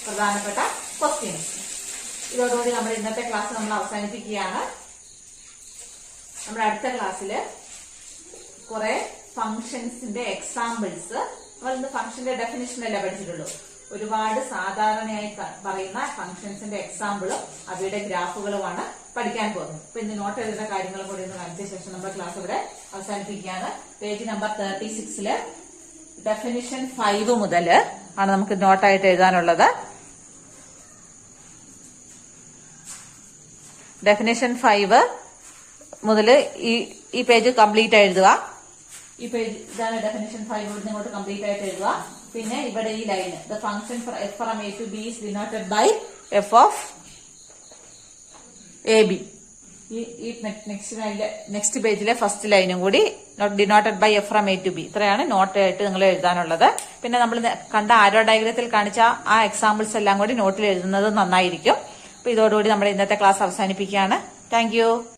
പ്രധാനപ്പെട്ട ക്വസ്റ്റ്യൻസ്. ഇതോടുകൂടി നമ്മൾ ഇന്നത്തെ ക്ലാസ് നമ്മൾ അവസാനിപ്പിക്കുകയാണ്. നമ്മുടെ അടുത്ത ക്ലാസ്സില് കുറെ ഫംഗ്ഷൻസിന്റെ എക്സാമ്പിൾസ്, നമ്മൾ ഇന്ന് ഫംഗ്ഷന്റെ ഡെഫിനിഷൻ അല്ലേ പഠിച്ചിട്ടുള്ളൂ. ഒരുപാട് സാധാരണയായി പറയുന്ന ഫംഗ്ഷൻസിന്റെ എക്സാമ്പിളും അവയുടെ ഗ്രാഫുകളുമാണ് പഠിക്കാൻ പോകുന്നത്. അപ്പൊ ഇന്ന് നോട്ട് എഴുതുന്ന കാര്യങ്ങളും കൂടി ഒന്ന് കാണിച്ച ശേഷം നമ്മുടെ ക്ലാസ് ഇവിടെ അവസാനിപ്പിക്കുകയാണ്. പേജ് നമ്പർ 36 ഡെഫിനിഷൻ 5 മുതൽ ആണ് നമുക്ക് നോട്ടായിട്ട് എഴുതാനുള്ളത്. ഡെഫിനിഷൻ 5 മുതൽ ഈ പേജ് കംപ്ലീറ്റ് എഴുതുക. ഈ പേജ് ഇതാണ് ഡെഫിനിഷൻ 5 മുതൽ ഇങ്ങോട്ട് കംപ്ലീറ്റ് ആയിട്ട് എഴുതുക. പിന്നെ ഇവിടെ ഈ ലൈന് the function F from A to B is denoted by F of A B. ഈ നെക്സ്റ്റ് പേജിലെ ഫസ്റ്റ് ലൈനും കൂടി denoted by F from A to B. ഇത്രയാണ് നോട്ട് ആയിട്ട് നിങ്ങൾ എഴുതാനുള്ളത്. പിന്നെ നമ്മൾ കണ്ട ആരോ ഡയഗ്രത്തിൽ കാണിച്ച ആ എക്സാമ്പിൾസ് എല്ലാം കൂടി നോട്ടിൽ എഴുതുന്നത് നന്നായിരിക്കും. അപ്പൊ ഇതോടുകൂടി നമ്മുടെ ഇന്നത്തെ ക്ലാസ് അവസാനിപ്പിക്കുകയാണ്. Thank you.